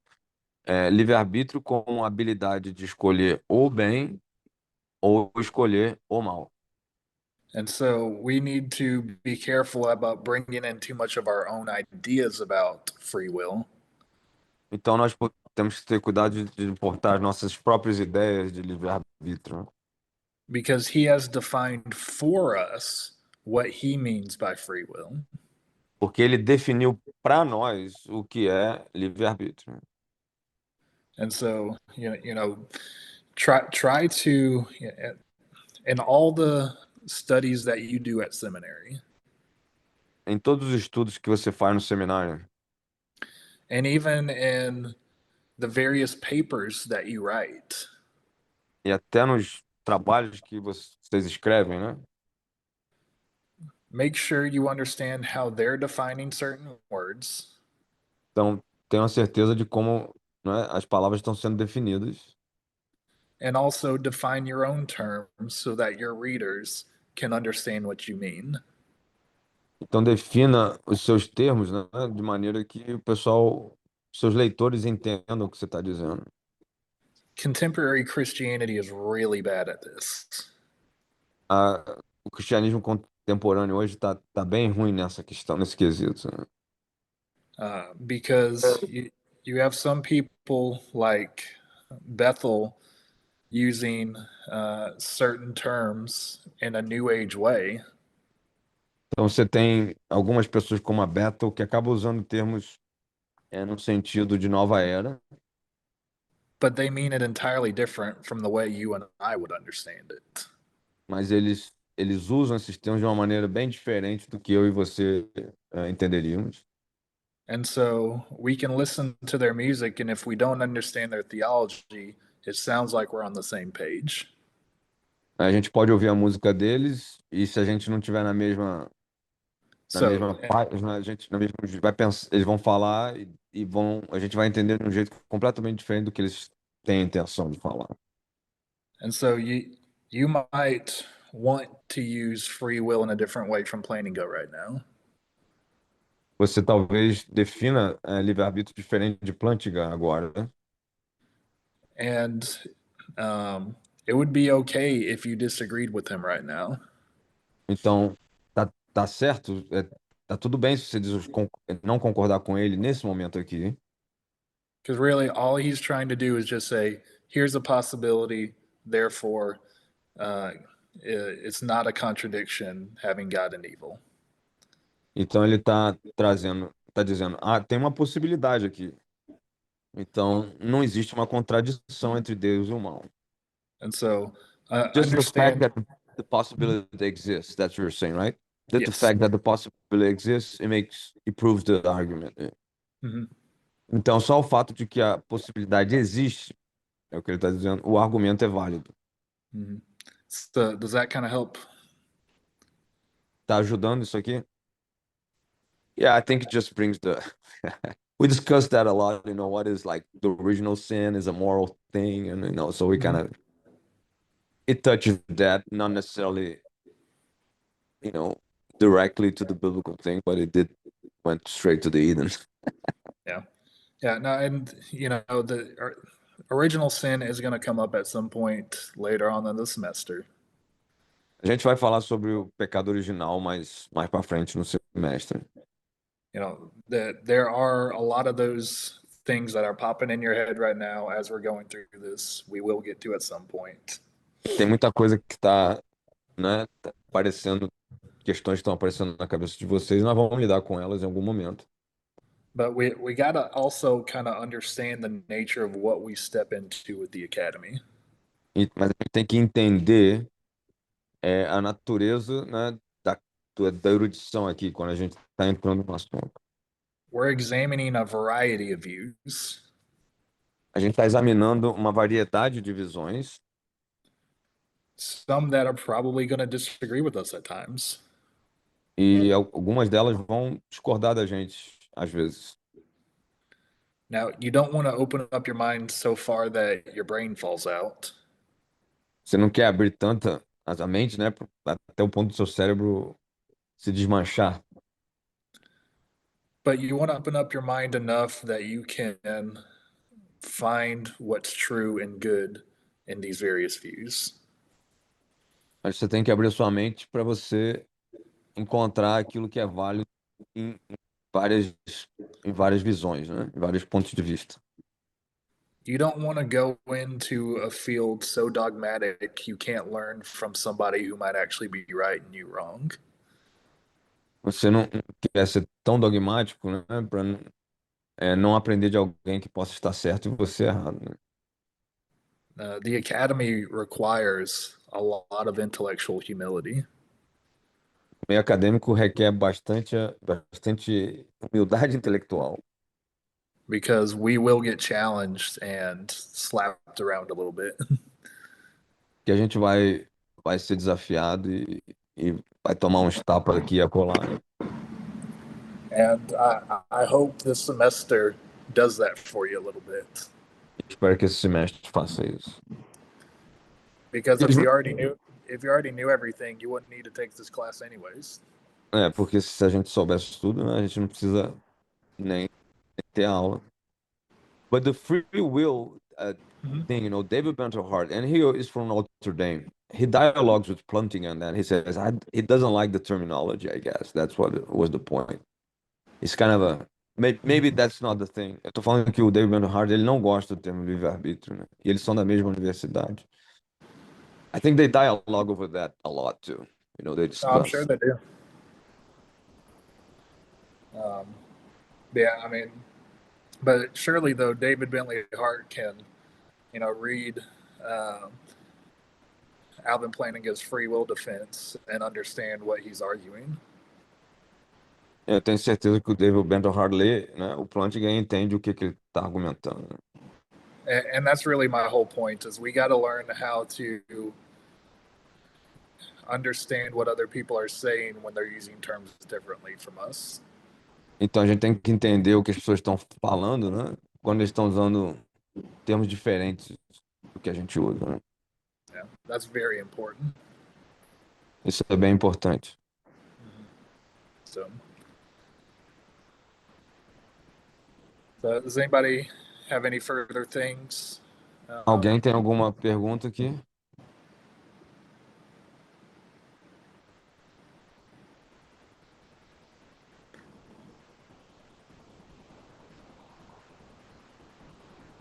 Livre-arbítrio como a habilidade de escolher o bem ou escolher o mal. And so we need to be careful about bringing in too much of our own ideas about free will. Então nós temos que ter cuidado de importar as nossas próprias ideias de livre-arbítrio, né? Because he has defined for us what he means by free will. Porque ele definiu para nós o que é livre-arbítrio. And so, try to, in all the studies that you do at seminary, Em todos os estudos que você faz no seminário, and even in the various papers that you write. E até nos trabalhos que vocês escrevem, né? Make sure you understand how they're defining certain words. Então, tenham a certeza de como, né, as palavras estão sendo definidas. And also define your own terms so that your readers can understand what you mean. Então, defina os seus termos, né, de maneira que o pessoal, seus leitores entendam o que você está dizendo. Contemporary Christianity is really bad at this. O cristianismo contemporâneo hoje tá bem ruim nessa questão, nesse quesito, né? Because you have some people like Bethel using certain terms in a New Age way. Então, você tem algumas pessoas como a Bethel que acabam usando termos no sentido de nova era, But they mean it entirely different from the way you and I would understand it. mas eles usam esses termos de uma maneira bem diferente do que eu e você entenderíamos. And so we can listen to their music, and if we don't understand their theology, it sounds like we're on the same page. A gente pode ouvir a música deles e se a gente não tiver na mesma So, página, a gente na mesma vai pensar, eles vão falar e a gente vai entender de um jeito completamente diferente do que eles têm a intenção de falar. and so you might want to use free will in a different way from plain and go right now. Você talvez defina livre-arbítrio diferente de Plantinga agora, né? And it would be okay if you disagreed with him right now. Então, tá certo, tá tudo bem se você não concordar com ele nesse momento aqui. Because really, all he's trying to do is just say, here's a possibility, therefore, it's not a contradiction having God and evil. Então, ele tá dizendo, tem uma possibilidade aqui. Então, não existe uma contradição entre Deus e o mal. And so, Just the fact understand. that the possibility exists, that's what you're saying, right? That the Yes. fact that the possibility exists, it proves the argument. Mhm. Então, só o fato de que a possibilidade existe, é o que ele está dizendo, o argumento é válido. Mhm. So, does that kind of help? Tá ajudando isso aqui? Yeah, I think it just brings we discussed that a lot, what is like the original sin is a moral thing, and so we kind of, it touches that, not necessarily, directly to the biblical thing, but it did went straight to the heathen. Yeah, no, and the original sin is going to come up at some point later on in the semester. A gente vai falar sobre o pecado original mais para frente no semestre. There are a lot of those things that are popping in your head right now as we're going through this. We will get to at some point. Tem muita coisa que tá, né, tá aparecendo, questões que estão aparecendo na cabeça de vocês, e nós vamos lidar com elas em algum momento. But we got to also kind of understand the nature of what we step into with the academy. Mas a gente tem que entender a natureza, né, da erudição aqui, quando a gente está entrando no assunto. We're examining a variety of views. A gente está examinando uma variedade de visões. Some that are probably going to disagree with us at times. E algumas delas vão discordar da gente, às vezes. Now, you don't want to open up your mind so far that your brain falls out. Você não quer abrir tanta a mente, né, até o ponto do seu cérebro se desmanchar. But you want to open up your mind enough that you can find what's true and good in these various views. Mas você tem que abrir sua mente para você encontrar aquilo que é válido em várias visões, né? Em vários pontos de vista. You don't want to go into a field so dogmatic you can't learn from somebody who might actually be right and you wrong. Você não quer ser tão dogmático, né? Para não aprender de alguém que possa estar certo e você errado, né? The academy requires a lot of intellectual humility. O meio acadêmico requer bastante humildade intelectual. because we will get challenged and slapped around a little bit. Que a gente vai ser desafiado e vai tomar uns tapas aqui e acolá. And I hope this semester does that for you a little bit. Espero que esse semestre faça isso. Because if you already knew everything, you wouldn't need to take this class anyways. Porque se a gente soubesse tudo, né, a gente não precisa nem ter aula. But the free will thing, David Bentley and he is from Notre Dame. He dialogues with Plantinga, and he says he doesn't like the terminology. I guess that's what was the point. It's kind of a maybe that's not the thing. Eu tô falando que o David Bentley ele não gosta do termo livre-arbítrio, né? E eles são da mesma universidade. I think they dialogue over that a lot too. They discuss. I'm sure they do. Yeah, I mean, but surely though, David Bentley Hart can, read Alvin Plantinga's free will defense and understand what he's arguing. Eu tenho certeza que o David Bentley lê, né? O Plantinga entende o que ele está argumentando. And that's really my whole point: is we got to learn how to understand what other people are saying when they're using terms differently from us. Então a gente tem que entender o que as pessoas estão falando, né? Quando eles estão usando termos diferentes do que a gente usa, né? Yeah, that's very important. Isso é bem importante. So does anybody have any further things? Alguém tem alguma pergunta aqui?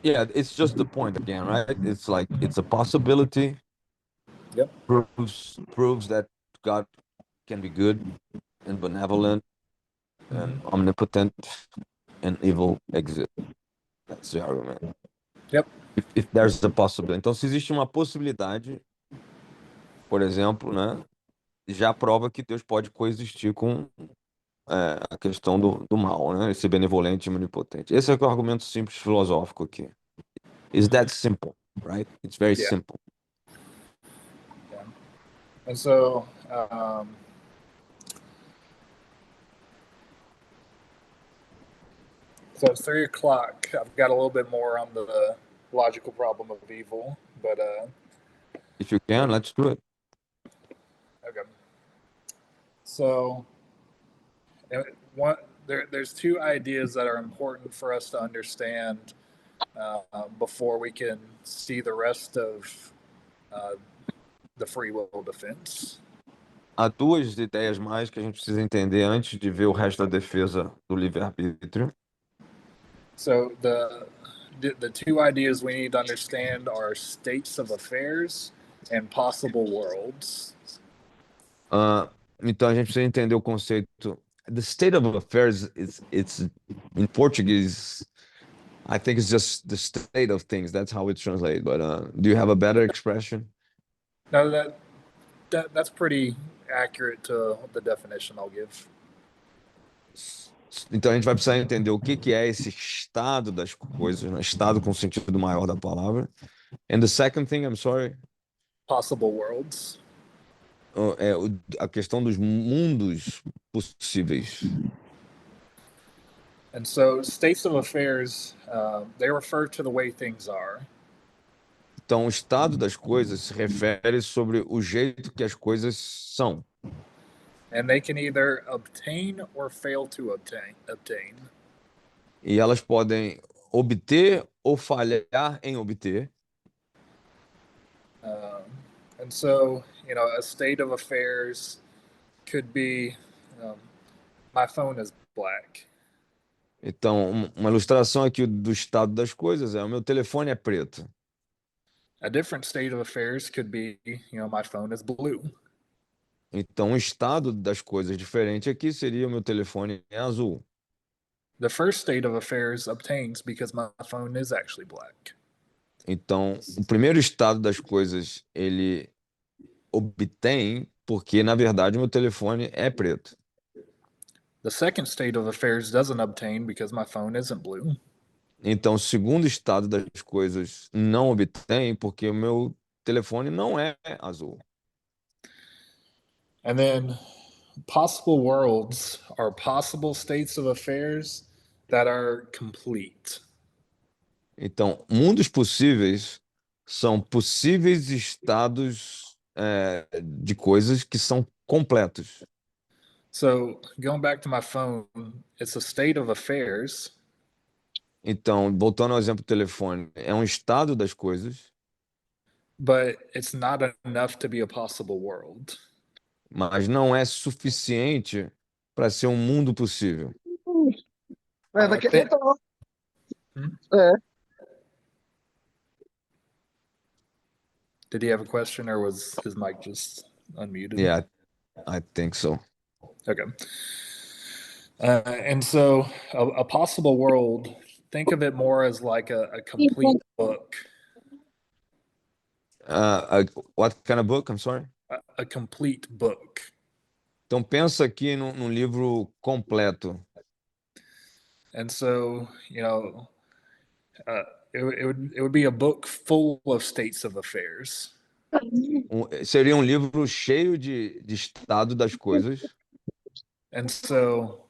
Yeah, it's just the point again, right? It's like it's a possibility. Yep. Proves that God can be good and benevolent and omnipotent and evil exist. That's the argument. Yep. If there's a possibility. Então, se existe uma possibilidade, por exemplo, né, já prova que Deus pode coexistir com a questão do mal, né? Ser benevolente e onipotente. Esse é o argumento simples filosófico aqui. Is that simple, right? It's very simple. Yeah. And so, so it's 3:00. I've got a little bit more on the logical problem of evil, but if you can, let's do it. Okay. So, there's two ideas that are important for us to understand before we can see the rest of the free will defense. Há duas ideias mais que a gente precisa entender antes de ver o resto da defesa do livre-arbítrio. So the two ideas we need to understand are states of affairs and possible worlds. Então a gente precisa entender o conceito. The state of affairs it's in Portuguese. I think it's just the state of things. That's how it's translated. But do you have a better expression? No, that's pretty accurate to the definition I'll give. Então a gente vai precisar entender o que é esse estado das coisas, né? Estado com o sentido maior da palavra. And the second thing, I'm sorry. Possible worlds. A questão dos mundos possíveis. And so states of affairs, they refer to the way things are. Então, o estado das coisas se refere sobre o jeito que as coisas são. And they can either obtain or fail to obtain. E elas podem obter ou falhar em obter. And so, a state of affairs could be, my phone is black. Então, uma ilustração aqui do estado das coisas o meu telefone é preto. A different state of affairs could be, my phone is blue. Então, um estado das coisas diferente aqui seria o meu telefone é azul. The first state of affairs obtains because my phone is actually black. Então, o primeiro estado das coisas ele obtém porque, na verdade, o meu telefone é preto. The second state of affairs doesn't obtain because my phone isn't blue. Então, o segundo estado das coisas não obtém porque o meu telefone não é azul. And then possible worlds are possible states of affairs that are complete. Então, mundos possíveis são possíveis estados de coisas que são completos. So, going back to my phone, it's a state of affairs, Então, voltando ao exemplo do telefone, é um estado das coisas, but it's not enough to be a possible world. mas não é suficiente para ser um mundo possível. Daqui a Th- pouco. Hmm? É, Did he have a question or was his mic just unmuted? Yeah, I think so. Okay. And so a possible world, think of it more as like a complete book, What kind of book? I'm sorry. a complete book. Então pensa aqui num livro completo. And so, uh, it would be a book full of states of affairs. Seria um livro cheio de estado das coisas. And so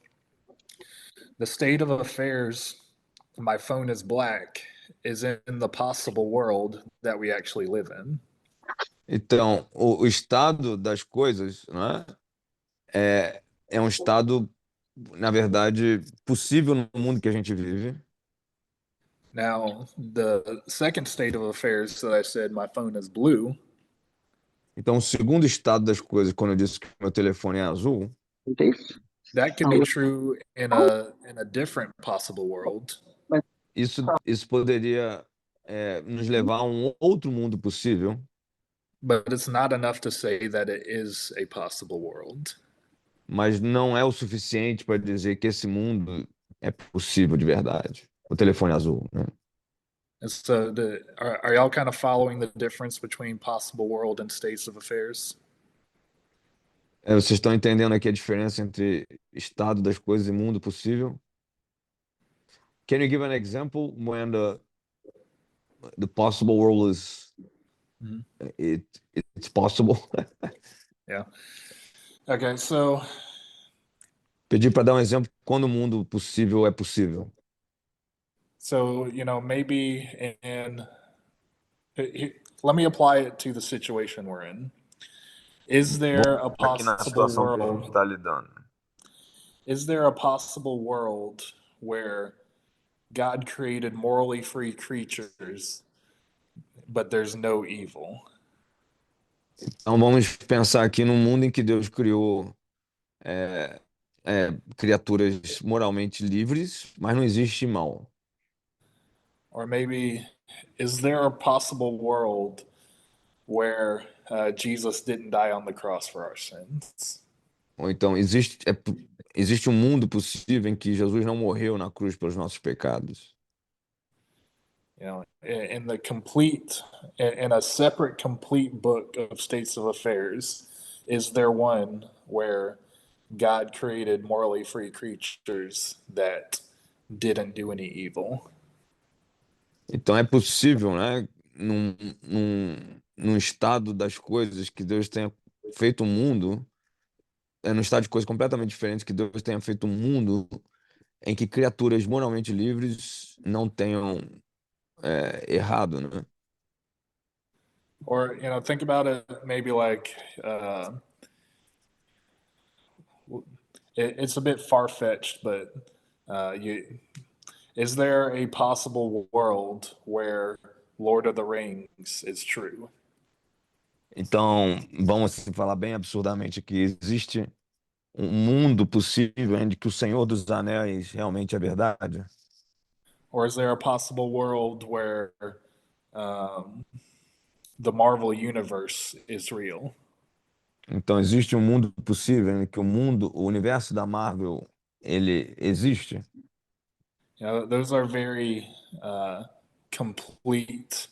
the state of affairs, my phone is black, is in the possible world that we actually live in. Então, o estado das coisas, não é? É um estado, na verdade, possível no mundo que a gente vive. Now, the second state of affairs that I said my phone is blue, Então, o segundo estado das coisas, quando eu disse que meu telefone é azul, that could be true in a different possible world. isso poderia nos levar a um outro mundo possível, But it's not enough to say that it is a possible world. mas não é o suficiente para dizer que esse mundo é possível de verdade. O telefone azul, né? And so, are y'all kind of following the difference between possible world and states of affairs? Vocês estão entendendo aqui a diferença entre estado das coisas e mundo possível? Can you give an example when the possible world is Mhm. it's possible? Yeah. Okay, so Pedi para dar um exemplo quando o mundo possível é possível. maybe let me apply it to the situation we're in. Is there a Aqui na possible situação que a gente world? está lidando. Is there a possible world where God created morally free creatures, but there's no evil? Então vamos pensar aqui num mundo em que Deus criou é, criaturas moralmente livres, mas não existe mal. Or maybe, is there a possible world where Jesus didn't die on the cross for our sins? Ou então existe um mundo possível em que Jesus não morreu na cruz pelos nossos pecados. In a separate complete book of states of affairs, is there one where God created morally free creatures that didn't do any evil? Então é possível, né, num estado das coisas que Deus tenha feito um mundo, num estado de coisas completamente diferentes, que Deus tenha feito um mundo em que criaturas moralmente livres não tenham errado, né? Or, think about it maybe like it's a bit far fetched, but is there a possible world where Lord of the Rings is true? Então, vamos assim, falar bem absurdamente aqui, existe um mundo possível em que o Senhor dos Anéis realmente é verdade? Or is there a possible world where the Marvel universe is real? Então, existe um mundo possível em que o universo da Marvel, ele existe? Those are very complete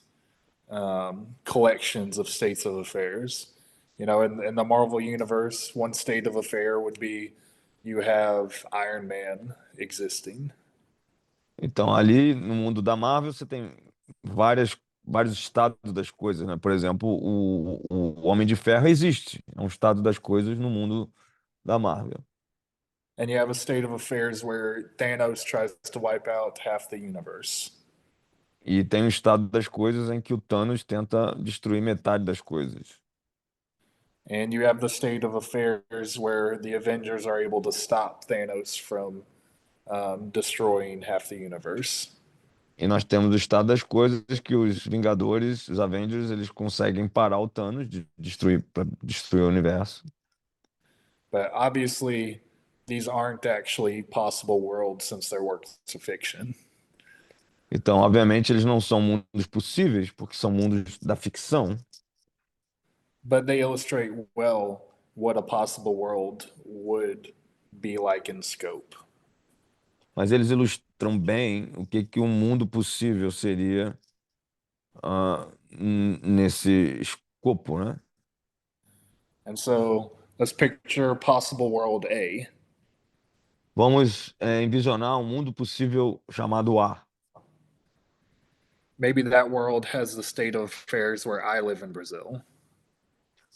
collections of states of affairs. In the Marvel universe, one state of affair would be you have Iron Man existing. Então, ali no mundo da Marvel, você tem vários estados das coisas, né? Por exemplo, o Homem de Ferro existe, é um estado das coisas no mundo da Marvel. And you have a state of affairs where Thanos tries to wipe out half the universe. E tem um estado das coisas em que o Thanos tenta destruir metade das coisas. And you have the state of affairs where the Avengers are able to stop Thanos from destroying half the universe. E nós temos o estado das coisas que os Vingadores, os Avengers, eles conseguem parar o Thanos de destruir, para destruir o universo. But obviously, these aren't actually possible worlds since they're works of fiction. Então, obviamente, eles não são mundos possíveis, porque são mundos da ficção, But they illustrate well what a possible world would be like in scope. mas eles ilustram bem o que que um mundo possível seria nesse escopo, né? And so let's picture possible world A. Vamos envisionar um mundo possível chamado A. Maybe that world has the state of affairs where I live in Brazil.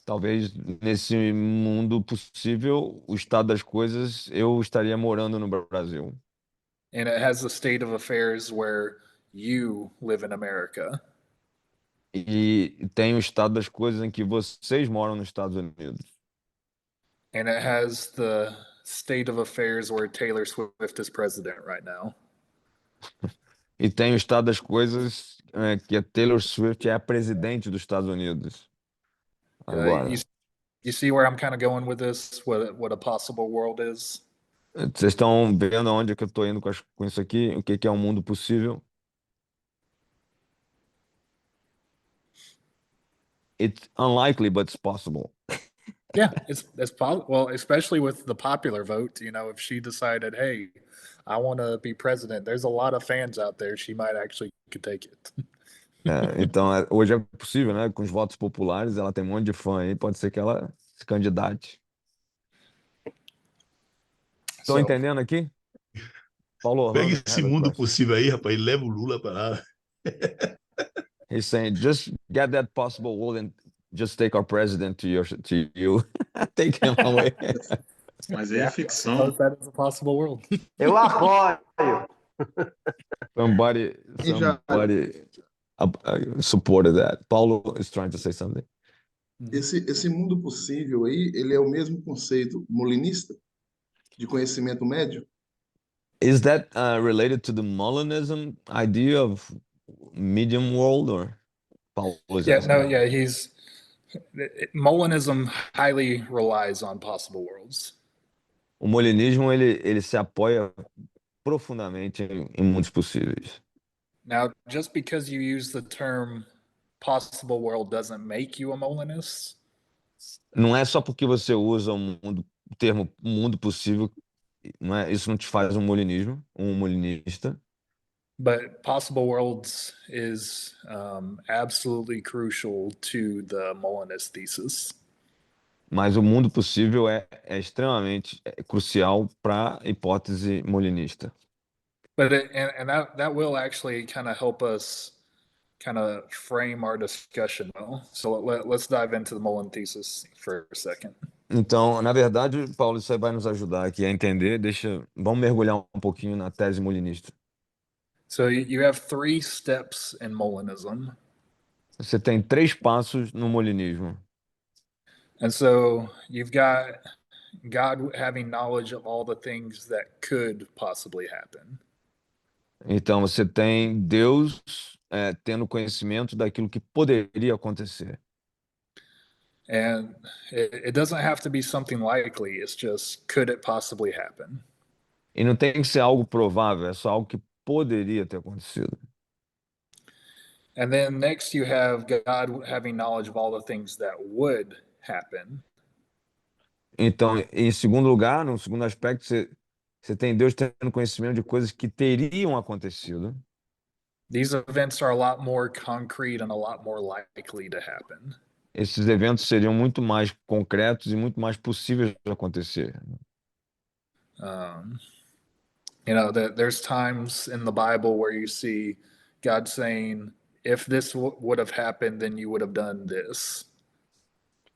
Talvez nesse mundo possível, o estado das coisas, eu estaria morando no Brasil. And it has the state of affairs where you live in America. E tem o estado das coisas em que vocês moram nos Estados Unidos. And it has the state of affairs where Taylor Swift is president right now. E tem o estado das coisas que a Taylor Swift é a presidente dos Estados Unidos. Agora. You see where I'm kind of going with this? What a possible world is? Vocês estão vendo aonde que eu estou indo com isso aqui? O que que é um mundo possível? It's unlikely, but it's possible. Yeah, it's possible. Well, especially with the popular vote, you know, if she decided, hey, I want to be president, there's a lot of fans out there. She might actually could take it. Então, hoje é possível, né? Com os votos populares, ela tem um monte de fã aí, pode ser que ela se candidate. Estão So, entendendo aqui? Paulo Pega Orlando esse has a mundo question. possível aí, rapaz, e leva o Lula pra lá. He's saying, just get that possible world and just take our president to you. Take him away. Mas aí é yeah, ficção. suppose that is a possible world. Eu apoio. Somebody E já supported that. Paulo is trying to say something. esse mundo possível aí, ele é o mesmo conceito molinista de conhecimento médio? Is that related to the Molinism idea of medium world, or Paulo is Yeah, asking? no, yeah, Molinism highly relies on possible worlds. O molinismo ele se apoia profundamente em mundos possíveis. Now, just because you use the term possible world doesn't make you a Molinist. Não é só porque você usa o termo mundo possível, não é, isso não te faz um molinista. But possible worlds is absolutely crucial to the Molinist thesis. Mas o mundo possível é extremamente crucial para a hipótese molinista. But that will actually kind of help us kind of frame our discussion well. So let's dive into the Molin thesis for a second. Então, na verdade, Paulo, isso aí vai nos ajudar aqui a entender. Vamos mergulhar um pouquinho na tese molinista. So you have 3 steps in Molinism. Você tem 3 passos no molinismo. And so you've got God having knowledge of all the things that could possibly happen. Então, você tem Deus tendo conhecimento daquilo que poderia acontecer. And it doesn't have to be something likely. It's just, could it possibly happen? E não tem que ser algo provável, é só algo que poderia ter acontecido. And then next you have God having knowledge of all the things that would happen. Então, em segundo lugar, no segundo aspecto, você tem Deus tendo conhecimento de coisas que teriam acontecido. These events are a lot more concrete and a lot more likely to happen. Esses eventos seriam muito mais concretos e muito mais possíveis de acontecer. There's times in the Bible where you see God saying, if this would have happened, then you would have done this.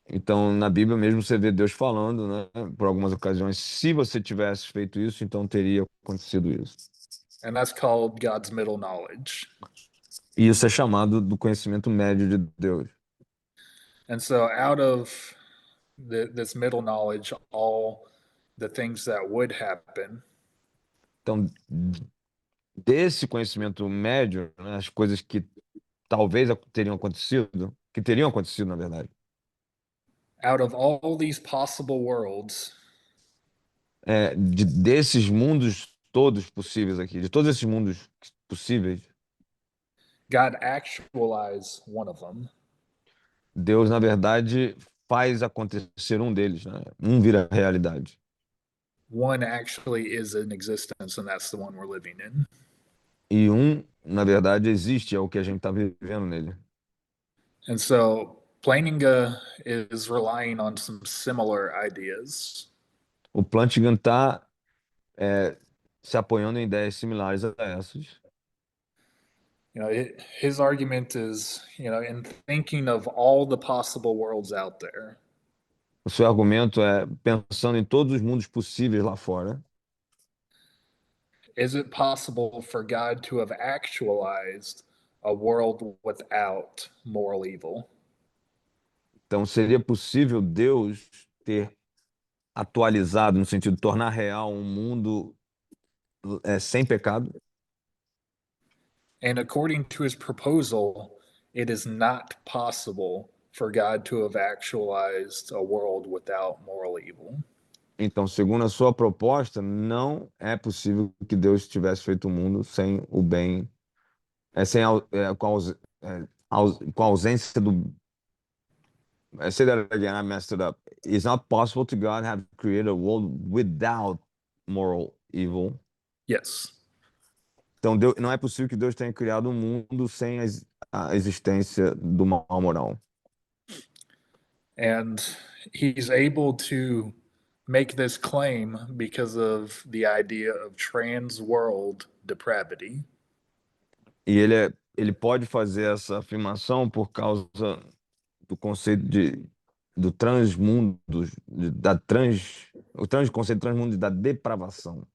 Então, na Bíblia mesmo você vê Deus falando, né, por algumas ocasiões, se você tivesse feito isso, então teria acontecido isso. And that's called God's middle knowledge. E isso é chamado do conhecimento médio de Deus. And so out of this middle knowledge, all the things that would happen, Então, desse conhecimento médio, né, as coisas que talvez teriam acontecido, na verdade, out of all these possible worlds, desses mundos todos possíveis aqui, de todos esses mundos possíveis, God actualized one of them. Deus, na verdade, faz acontecer um deles, né? Um vira realidade. One actually is in existence, and that's the one we're living in. E um, na verdade, existe, é o que a gente está vivendo nele. And so Plantinga is relying on some similar ideas. O Plantinga está se apoiando em ideias similares a essas. His argument is, in thinking of all the possible worlds out there, O seu argumento é pensando em todos os mundos possíveis lá fora. is it possible for God to have actualized a world without moral evil? Então, seria possível Deus ter atualizado, no sentido de tornar real um mundo sem pecado? And according to his proposal, it is not possible for God to have actualized a world without moral evil. Então, segundo a sua proposta, não é possível que Deus tivesse feito o mundo sem o bem, com a ausência do. I say that again, I messed it up. It's not possible to God have created a world without moral evil. Yes. Então, não é possível que Deus tenha criado um mundo sem a existência do mal moral. And he's able to make this claim because of the idea of trans world depravity. E ele pode fazer essa afirmação por causa do conceito do transmundo, o conceito de transmundo da depravação.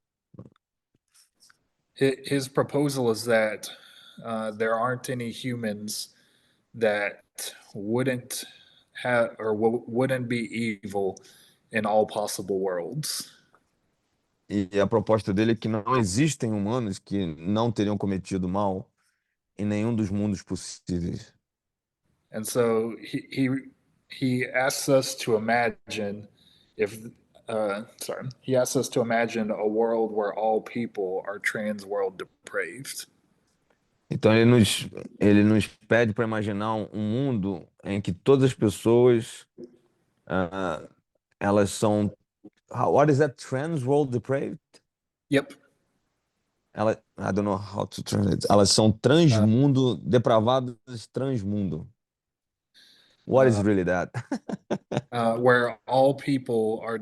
His proposal is that there aren't any humans that wouldn't have or wouldn't be evil in all possible worlds. E a proposta dele é que não existem humanos que não teriam cometido mal em nenhum dos mundos possíveis. And so he asks us to imagine he asks us to imagine a world where all people are trans world depraved. Então ele nos pede para imaginar um mundo em que todas as pessoas elas são what is that, trans world depraved? Yep. I don't know how to translate. Elas são transmundo, depravadas transmundo. What is really that? Where all people are